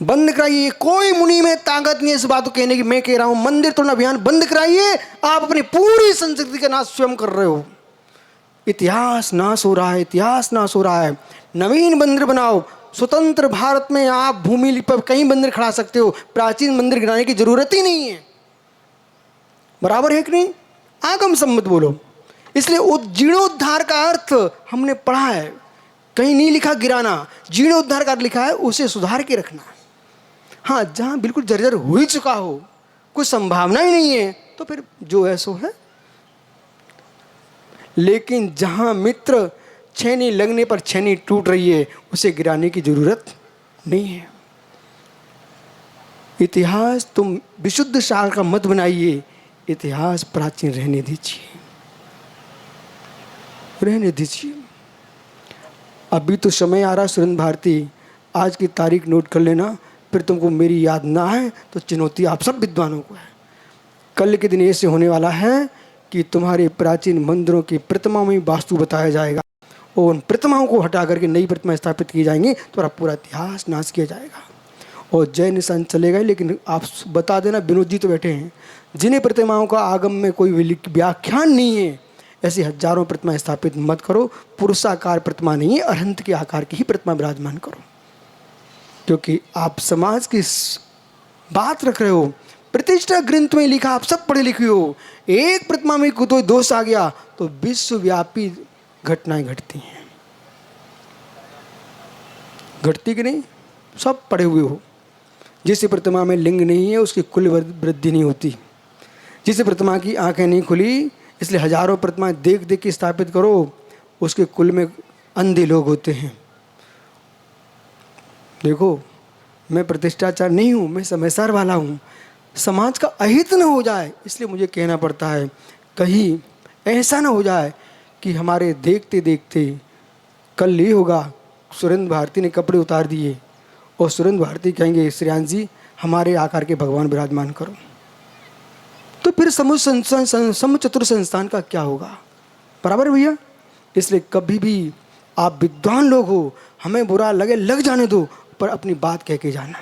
बंद कराइए। कोई मुनि में ताकत नहीं है इस बात को कहने की, मैं कह रहा हूं मंदिर तोड़ना अभियान बंद कराइए। आप अपनी पूरी संस्कृति का नाश स्वयं कर रहे हो। इतिहास नाश हो रहा है, इतिहास नाश हो रहा है। नवीन मंदिर बनाओ। स्वतंत्र भारत में आप भूमि पर कहीं मंदिर खड़ा सकते हो, प्राचीन मंदिर गिराने की जरूरत ही नहीं है। बराबर है कि नहीं? आगम सम्मत बोलो। इसलिए जीर्णोद्धार का अर्थ हमने पढ़ा है, कहीं नहीं लिखा गिराना, जीर्णोद्धार का अर्थ लिखा है उसे सुधार के रखना। हाँ, जहाँ बिल्कुल जर्जर हो ही चुका हो, कुछ संभावना ही नहीं है, तो फिर जो है सो है। लेकिन जहाँ मित्र छेनी लगने पर छेनी टूट रही है, उसे गिराने की जरूरत नहीं है। इतिहास तुम विशुद्ध सार का मत बनाइए, इतिहास प्राचीन रहने दीजिए, रहने दीजिए। अभी तो समय आ रहा सुरेंद्र भारती, आज की तारीख नोट कर लेना, फिर तुमको मेरी याद ना है तो चुनौती आप सब विद्वानों को है। कल के दिन ऐसे होने वाला है कि तुम्हारे प्राचीन मंदिरों की प्रतिमाओं में वास्तु बताया जाएगा और उन प्रतिमाओं को हटा करके नई प्रतिमा स्थापित की जाएंगी, तो पूरा इतिहास नाश किया जाएगा और जय निशान चलेगा। लेकिन आप बता देना, विनोद जी तो बैठे हैं, जिन्हें प्रतिमाओं का आगम में कोई व्याख्यान नहीं है, ऐसी हजारों प्रतिमा स्थापित मत करो। पुरुषाकार प्रतिमा नहीं है, अरहंत के आकार की ही प्रतिमा विराजमान करो, क्योंकि आप समाज की बात रख रहे हो। प्रतिष्ठा ग्रंथ में लिखा, आप सब पढ़े लिखे हो, एक प्रतिमा में कोई दोष आ गया तो विश्वव्यापी घटनाएं घटती हैं। घटती कि नहीं? सब पढ़े हुए हो। जिस प्रतिमा में लिंग नहीं है उसकी कुल वृद्धि नहीं होती, जिस प्रतिमा की आंखें नहीं खुली, इसलिए हजारों प्रतिमाएं देख देख के स्थापित करो, उसके कुल में अंधे लोग होते हैं। देखो, मैं प्रतिष्ठाचार नहीं हूँ, मैं समयसार वाला हूँ। समाज का अहित न हो जाए, इसलिए मुझे कहना पड़ता है। कहीं ऐसा ना हो जाए कि हमारे देखते देखते कल ये होगा, सुरेंद्र भारती ने कपड़े उतार दिए और सुरेंद्र भारती कहेंगे श्रेयांश जी हमारे आकार के भगवान विराजमान करो, तो फिर समचतुर संस्थान का क्या होगा? बराबर भैया। इसलिए कभी भी आप विद्वान लोग हो, हमें बुरा लगे लग जाने दो, पर अपनी बात कह के जाना।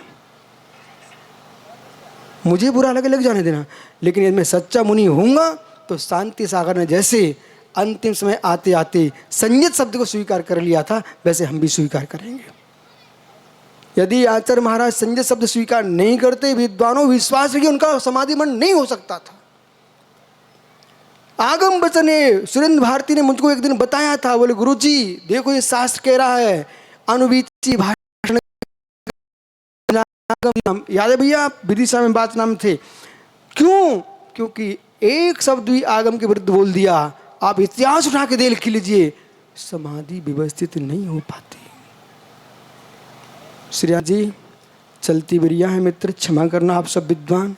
मुझे बुरा लगे लग जाने देना, लेकिन यदि मैं सच्चा मुनि होऊंगा तो शांति सागर ने जैसे अंतिम समय आते आते संयत शब्द को स्वीकार कर लिया था, वैसे हम भी स्वीकार करेंगे। यदि आचार्य महाराज संयत शब्द स्वीकार नहीं करते, विद्वानों विश्वास रखिए उनका समाधि मन नहीं हो सकता था। आगम वचने सुरेंद्र भारती ने मुझको एक दिन बताया था, बोले गुरुजी देखो ये शास्त्र कह रहा है अनुवीति भाषण, याद है भैया आप विदिशा में बात नाम थे, क्यों? क्योंकि एक शब्द भी आगम के विरुद्ध बोल दिया, आप इतिहास उठा के देख लीजिए, समाधि व्यवस्थित नहीं हो पाती। श्री जी चलती बिरिया है मित्र, क्षमा करना आप सब विद्वान,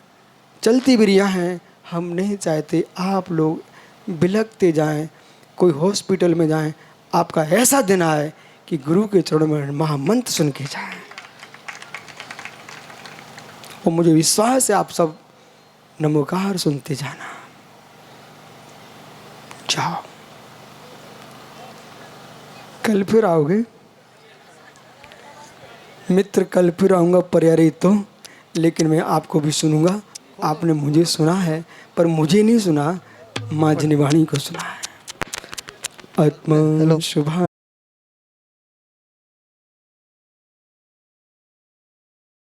चलती बिरिया हैं। हम नहीं चाहते आप लोग बिलखते जाएं, कोई हॉस्पिटल में जाएं, आपका ऐसा दिन आए कि गुरु के चरणों में महामंत्र सुन के जाएं। और मुझे विश्वास है आप सब नमोकार सुनते जाना। जाओ, कल फिर आओगे मित्र, कल फिर आऊँगा पर्याय तो, लेकिन मैं आपको भी सुनूंगा। आपने मुझे सुना है, पर मुझे नहीं सुना, माँ जनिवाणी को सुना है। आत्मा शुभा।